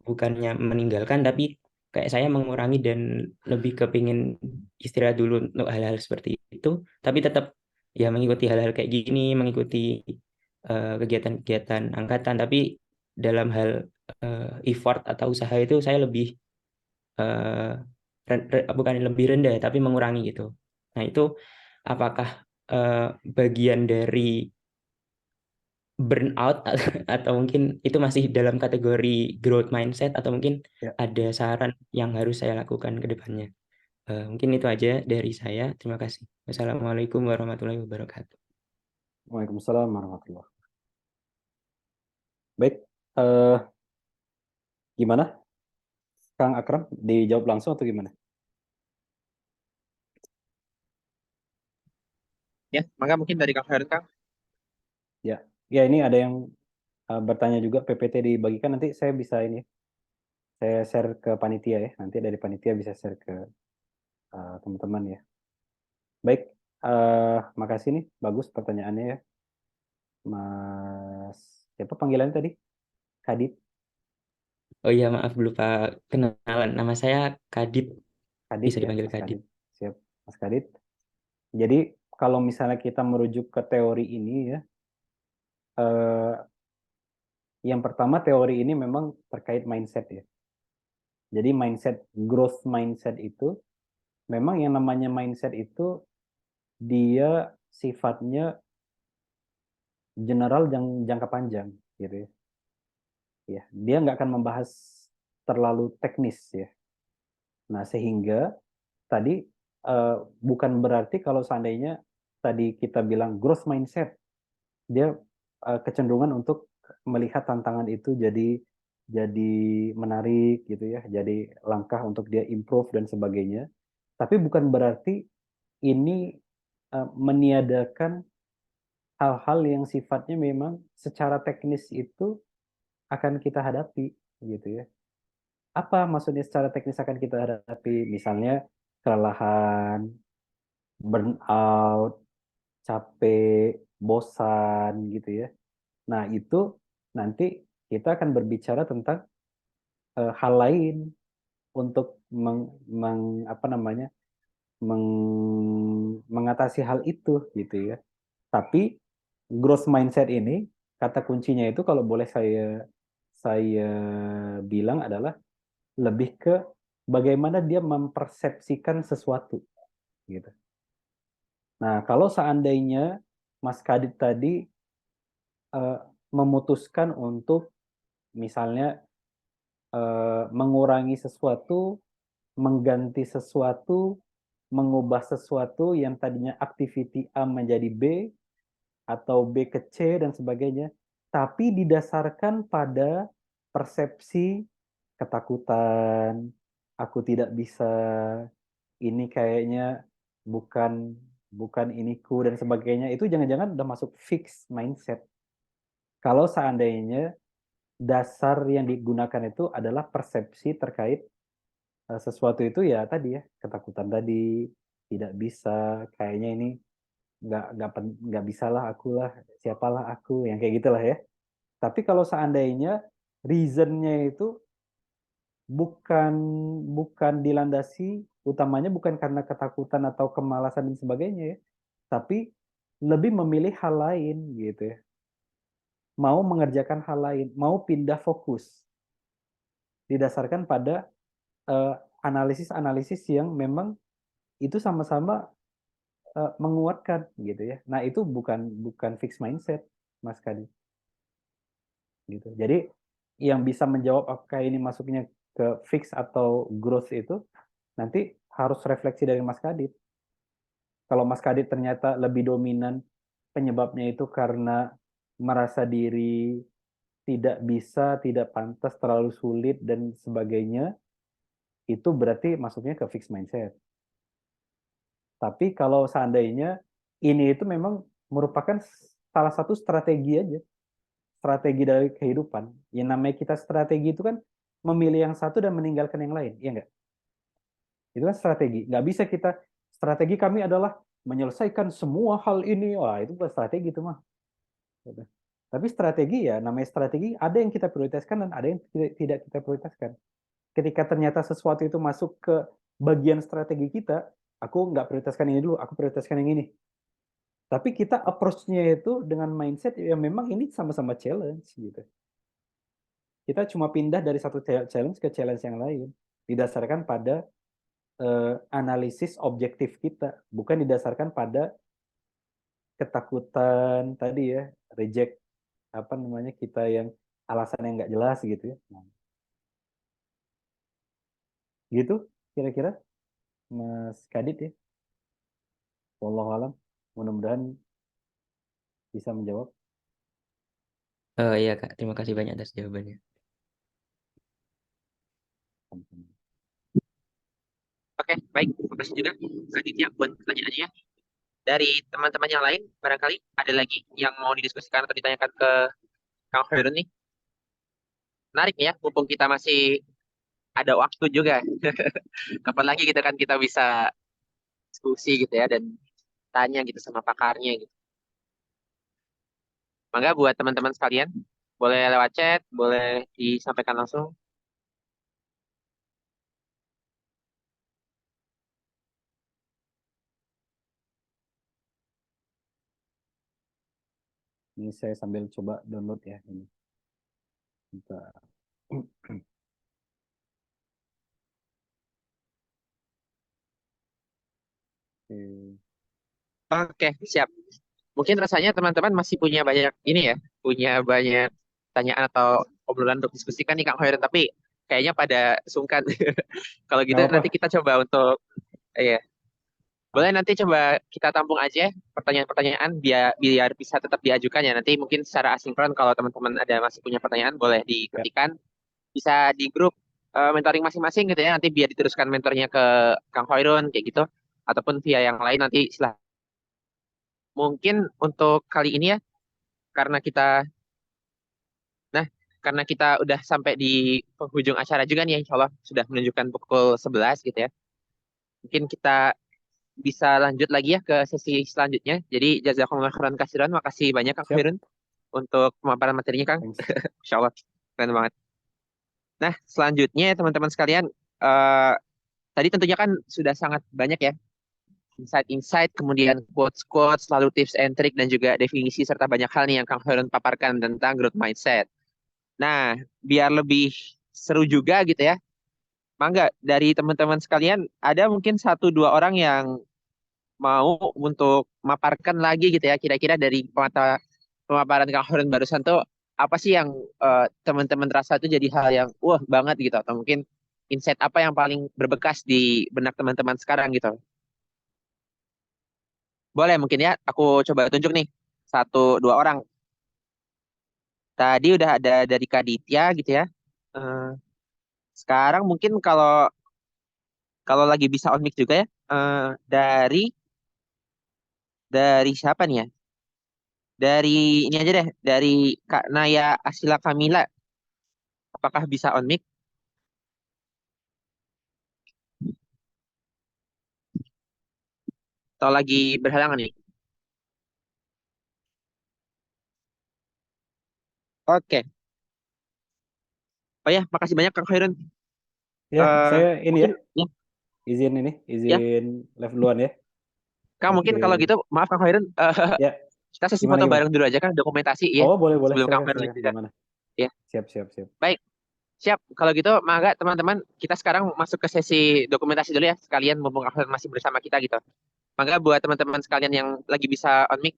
bukannya meninggalkan tapi kayak saya mengurangi dan lebih kepingin istirahat dulu untuk hal-hal seperti itu tapi tetap ya mengikuti hal-hal kayak gini, mengikuti kegiatan-kegiatan angkatan tapi dalam hal effort atau usaha itu saya lebih eh, bukan lebih rendah tapi mengurangi gitu. Nah, itu apakah eh, bagian dari burnout atau mungkin itu masih dalam kategori growth mindset atau mungkin ya. ada saran yang harus saya lakukan ke depannya. Mungkin itu aja dari saya. Terima kasih. Wassalamualaikum warahmatullahi wabarakatuh. Waalaikumsalam warahmatullah. Baik, eh, gimana Kang Akram? Dijawab langsung atau gimana? Ya, maka mungkin dari Kak Heru, Kang. Ya, ya ini ada yang bertanya juga PPT dibagikan nanti saya bisa ini, saya share ke panitia ya. Nanti dari panitia bisa share ke teman-teman ya. Baik, makasih nih, bagus pertanyaannya ya, Mas. Siapa panggilannya tadi? Kadit, Oh iya, maaf lupa kenalan. Nama saya Kadit. Kadit Bisa ya, dipanggil Mas Kadit. Kadit. Siap, Mas Kadit. Jadi kalau misalnya kita merujuk ke teori ini ya, eh, yang pertama teori ini memang terkait mindset ya. Jadi mindset, growth mindset itu, memang yang namanya mindset itu dia sifatnya general yang jangka panjang gitu ya. Ya, dia nggak akan membahas terlalu teknis ya. Nah, sehingga tadi bukan berarti kalau seandainya tadi kita bilang growth mindset, dia kecenderungan untuk melihat tantangan itu jadi menarik gitu ya, jadi langkah untuk dia improve dan sebagainya. Tapi bukan berarti ini meniadakan hal-hal yang sifatnya memang secara teknis itu akan kita hadapi gitu ya. Apa maksudnya secara teknis akan kita hadapi? Misalnya kelelahan, burnout, capek, bosan gitu ya. Nah, itu nanti kita akan berbicara tentang hal lain untuk apa namanya? Mengatasi hal itu gitu ya. Tapi growth mindset ini kata kuncinya itu kalau boleh saya bilang adalah lebih ke bagaimana dia mempersepsikan sesuatu gitu. Nah, kalau seandainya Mas Kadit tadi eh, memutuskan untuk misalnya mengurangi sesuatu, mengganti sesuatu, mengubah sesuatu yang tadinya activity A menjadi B atau B ke C dan sebagainya, tapi didasarkan pada persepsi ketakutan, aku tidak bisa, ini kayaknya bukan bukan iniku dan sebagainya, itu jangan-jangan udah masuk fix mindset. Kalau seandainya dasar yang digunakan itu adalah persepsi terkait sesuatu itu ya tadi ya, ketakutan tadi, tidak bisa, kayaknya ini nggak bisa lah aku lah, siapalah aku, yang kayak gitulah ya. Tapi kalau seandainya reasonnya itu bukan bukan dilandasi utamanya bukan karena ketakutan atau kemalasan dan sebagainya ya, tapi lebih memilih hal lain gitu ya. Mau mengerjakan hal lain, mau pindah fokus didasarkan pada analisis-analisis yang memang itu sama-sama menguatkan gitu ya. Nah, itu bukan fixed mindset, Mas Kadi. Gitu. Jadi yang bisa menjawab apakah ini masuknya ke fix atau growth itu nanti harus refleksi dari Mas Kadit. Kalau Mas Kadit ternyata lebih dominan penyebabnya itu karena merasa diri tidak bisa, tidak pantas, terlalu sulit dan sebagainya, itu berarti masuknya ke fixed mindset. Tapi kalau seandainya ini itu memang merupakan salah satu strategi aja, strategi dari kehidupan. Yang namanya kita strategi itu kan memilih yang satu dan meninggalkan yang lain, ya enggak? Itu kan strategi. Nggak bisa kita, strategi kami adalah menyelesaikan semua hal ini. Wah, itu bukan strategi itu mah. Tapi strategi ya, namanya strategi, ada yang kita prioritaskan dan ada yang tidak kita prioritaskan. Ketika ternyata sesuatu itu masuk ke bagian strategi kita, aku nggak prioritaskan ini dulu, aku prioritaskan yang ini. Tapi kita approach-nya itu dengan mindset yang memang ini sama-sama challenge gitu. Kita cuma pindah dari satu challenge ke challenge yang lain didasarkan pada analisis objektif kita, bukan didasarkan pada ketakutan tadi ya, reject apa namanya kita yang alasan yang nggak jelas gitu ya. Nah, gitu kira-kira Mas Kadit ya. Wallahu alam. Mudah-mudahan bisa menjawab. Iya Kak, terima kasih banyak atas jawabannya. Oke, baik. Terima kasih juga Kak Ditya buat pertanyaannya. Dari teman-teman yang lain, barangkali ada lagi yang mau didiskusikan atau ditanyakan ke Kang Hoirun nih. Menarik ya, mumpung kita masih ada waktu juga. Kapan lagi gitu kan kita bisa diskusi gitu ya dan tanya gitu sama pakarnya gitu. Mangga buat teman-teman sekalian, boleh lewat chat, boleh disampaikan langsung. Ini saya sambil coba download ya ini. Bentar. Oke. Oke, siap. Mungkin rasanya teman-teman masih punya banyak ini ya, punya banyak pertanyaan atau obrolan untuk diskusikan nih Kang Hoirun, tapi kayaknya pada sungkan. Kalau gitu Nggak nanti apa-apa. kita coba untuk, ya, boleh nanti coba kita tampung aja pertanyaan-pertanyaan biar biar bisa tetap diajukan ya. Nanti mungkin secara asinkron kalau teman-teman ada masih punya pertanyaan boleh Ya. diketikkan, bisa di grup mentoring masing-masing gitu ya. Nanti biar diteruskan mentornya ke Kang Hoirun kayak gitu, ataupun via yang lain nanti silahkan. Mungkin untuk kali ini ya, karena kita Nah, karena kita udah sampai di penghujung acara juga nih, insya Allah sudah menunjukkan pukul 11 gitu ya. Mungkin kita bisa lanjut lagi ya ke sesi selanjutnya. Jadi, jazakumullah khairan kasiran. Makasih banyak Kang Siap. Khairun untuk pemaparan materinya, Kang. Thanks. Insya Allah, keren banget. Nah, selanjutnya ya, teman-teman sekalian, eh, tadi tentunya kan sudah sangat banyak ya insight-insight, kemudian quotes-quotes, lalu tips and trick, dan juga definisi, serta banyak hal nih yang Kang Khairun paparkan tentang growth mindset. Nah, biar lebih seru juga gitu ya, mangga dari teman-teman sekalian ada mungkin satu dua orang yang mau untuk maparkan lagi gitu ya, kira-kira dari pemaparan Kang Horun barusan tuh apa sih yang teman-teman rasa itu jadi hal yang wah banget gitu, atau mungkin insight apa yang paling berbekas di benak teman-teman sekarang gitu. Boleh mungkin ya, aku coba tunjuk nih satu dua orang. Tadi udah ada dari Kak Ditya gitu ya. Eh, Sekarang mungkin kalau kalau lagi bisa on mic juga ya, dari siapa nih ya? Dari ini aja deh, dari Kak Naya Asila Kamila. Apakah bisa on mic atau lagi berhalangan nih? Oke. Oh ya, makasih banyak Kang Khairun. Ya, Eh saya ini Mungkin ya, ya, ya, izin live duluan ya. Kang, mungkin kalau Oke. gitu, maaf Kang Khairun, Ya, kita sesi gimana foto gimana? bareng dulu aja Kang, dokumentasi, ya, Oh, boleh boleh. sebelum Kang Silakan Khairun silakan. juga. Gimana? Ya, Siap siap siap. baik, siap. Kalau gitu, mangga teman-teman, kita sekarang masuk ke sesi dokumentasi dulu ya, sekalian mumpung Kang Khairun masih bersama kita gitu. Mangga buat teman-teman sekalian yang lagi bisa on mic,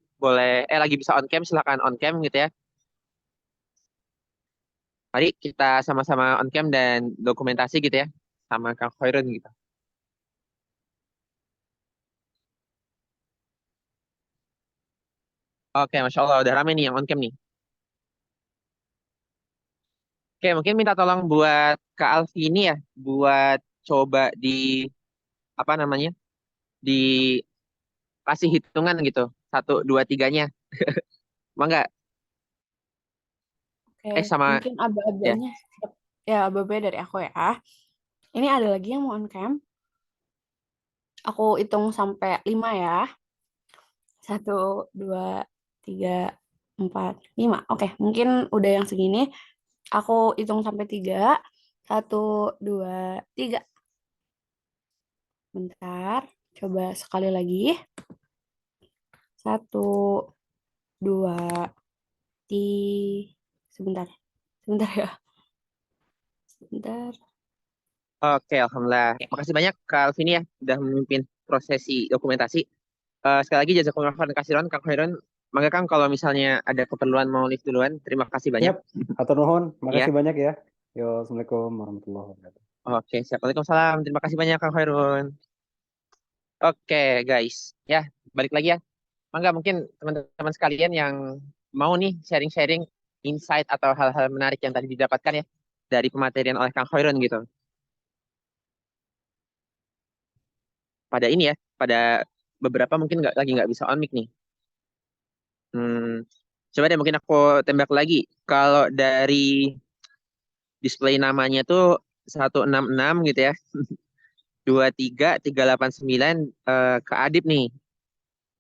lagi bisa on cam, silakan on cam gitu ya. Mari kita sama-sama on cam dan dokumentasi gitu ya, sama Kang Khairun gitu. Oke, Masya Allah, udah rame nih yang on cam nih. Oke, mungkin minta tolong buat Kak Alfi ini ya, buat coba di, apa namanya, dikasih hitungan gitu, 1, 2, 3-nya. Mangga, Oke, sama, mungkin ya. aba-abanya. Ya, aba dari aku ya. Ini ada lagi yang mau on cam. Aku hitung sampai 5 ya. 1, 2, 3, 4, 5. Oke, mungkin udah yang segini. Aku hitung sampai 3. 1, 2, 3. Bentar. Coba sekali lagi. 1, 2, 3. Sebentar. Sebentar ya. Sebentar. Oke, Alhamdulillah. Makasih banyak Kak Alvin ya, udah memimpin prosesi dokumentasi. Sekali lagi jazakumullah khairan kasiron, Kang Khairun. Maka Kang, kalau misalnya ada keperluan mau live duluan, terima kasih banyak. Siap. Hatur nuhun. Ya. Makasih banyak ya. Yo, Assalamualaikum warahmatullahi wabarakatuh. Oke, siap. Waalaikumsalam. Terima kasih banyak Kang Khairun. Oke, guys. Ya, balik lagi ya. Mangga mungkin teman-teman sekalian yang mau nih sharing-sharing insight atau hal-hal menarik yang tadi didapatkan ya dari pematerian oleh Kang Khairun gitu. Pada ini ya, pada beberapa mungkin lagi nggak bisa on mic nih. Coba deh mungkin aku tembak lagi. Kalau dari display namanya tuh 166 gitu ya. 23389 ke Adib nih.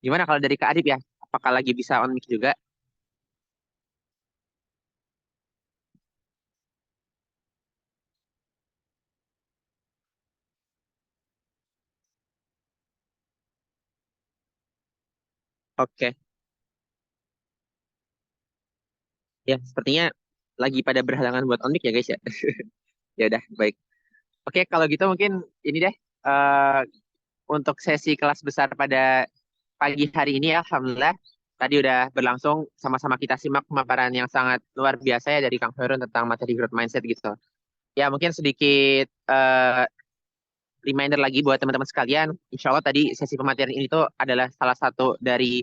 Gimana kalau dari Kak Adib ya? Apakah lagi bisa on mic juga? Oke. Ya, sepertinya lagi pada berhalangan buat on mic ya guys ya. Ya udah, baik. Oke, kalau gitu mungkin ini deh untuk sesi kelas besar pada pagi hari ini ya, Alhamdulillah. Tadi udah berlangsung, sama-sama kita simak pemaparan yang sangat luar biasa ya dari Kang Herun tentang materi growth mindset gitu. Ya, mungkin sedikit reminder lagi buat teman-teman sekalian. Insya Allah tadi sesi pematerian ini tuh adalah salah satu dari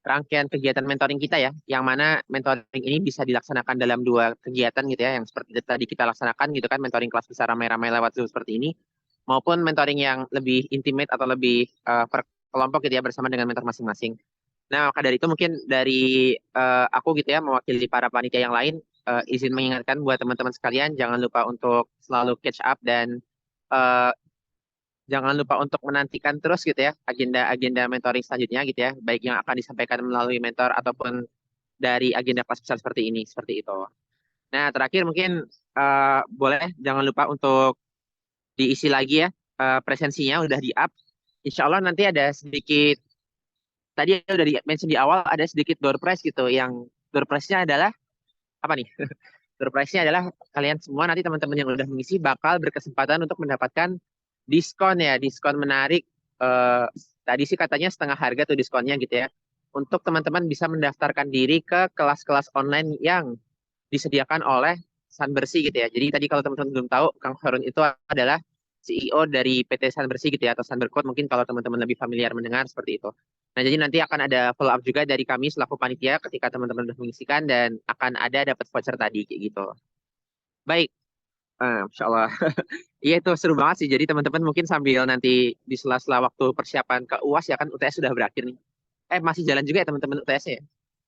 rangkaian kegiatan mentoring kita ya, yang mana mentoring ini bisa dilaksanakan dalam 2 kegiatan gitu ya, yang seperti tadi kita laksanakan gitu kan, mentoring kelas besar ramai-ramai lewat Zoom seperti ini, maupun mentoring yang lebih intimate atau lebih per kelompok gitu ya, bersama dengan mentor masing-masing. Nah, maka dari itu mungkin dari aku gitu ya, mewakili para panitia yang lain, izin mengingatkan buat teman-teman sekalian, jangan lupa untuk selalu catch up dan eh, jangan lupa untuk menantikan terus gitu ya agenda-agenda mentoring selanjutnya gitu ya, baik yang akan disampaikan melalui mentor ataupun dari agenda kelas besar seperti ini, seperti itu. Nah, terakhir mungkin boleh jangan lupa untuk diisi lagi ya presensinya udah di-up. Insya Allah nanti ada sedikit, tadi udah di-mention di awal, ada sedikit door prize gitu, yang door prize-nya adalah apa nih? Door prize-nya adalah kalian semua nanti teman-teman yang udah mengisi bakal berkesempatan untuk mendapatkan diskon ya, diskon menarik. Eh, Tadi sih katanya setengah harga tuh diskonnya gitu ya. Untuk teman-teman bisa mendaftarkan diri ke kelas-kelas online yang disediakan oleh San Bersih gitu ya. Jadi tadi kalau teman-teman belum tahu, Kang Harun itu adalah CEO dari PT San Bersih gitu ya, atau San Berkot mungkin kalau teman-teman lebih familiar mendengar seperti itu. Nah, jadi nanti akan ada follow up juga dari kami selaku panitia ketika teman-teman sudah mengisikan, dan akan ada dapat voucher tadi kayak gitu. Baik, Masya Allah. Iya itu seru banget sih. Jadi teman-teman mungkin sambil nanti di sela-sela waktu persiapan ke UAS ya kan, UTS sudah berakhir nih. Masih jalan juga ya teman-teman UTS-nya ya.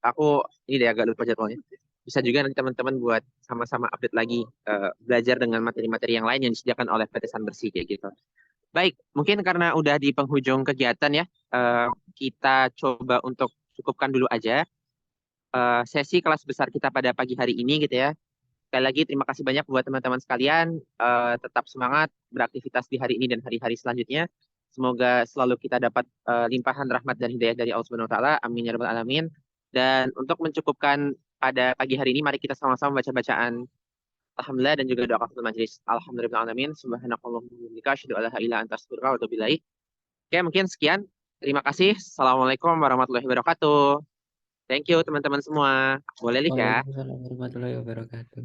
Aku ini deh agak lupa jadwalnya. Bisa juga nanti teman-teman buat sama-sama update lagi, belajar dengan materi-materi yang lain yang disediakan oleh PT San Bersih kayak gitu. Baik, mungkin karena udah di penghujung kegiatan ya, kita coba untuk cukupkan dulu aja sesi kelas besar kita pada pagi hari ini gitu ya. Sekali lagi terima kasih banyak buat teman-teman sekalian. Tetap semangat beraktivitas di hari ini dan hari-hari selanjutnya. Semoga selalu kita dapat limpahan rahmat dan hidayah dari Allah Subhanahu wa taala. Amin ya rabbal alamin. Dan untuk mencukupkan pada pagi hari ini, mari kita sama-sama baca bacaan alhamdulillah dan juga doa kafatul majlis. Alhamdulillah alamin. Subhanakallahumma wa bihamdika asyhadu an la ilaha illa anta astaghfiruka wa atubu ilaik. Oke, mungkin sekian. Terima kasih. Assalamualaikum warahmatullahi wabarakatuh. Thank you teman-teman semua. Boleh Liv ya. Waalaikumsalam warahmatullahi wabarakatuh.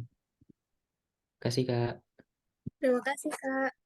Kasih Kak. Terima kasih, Kak.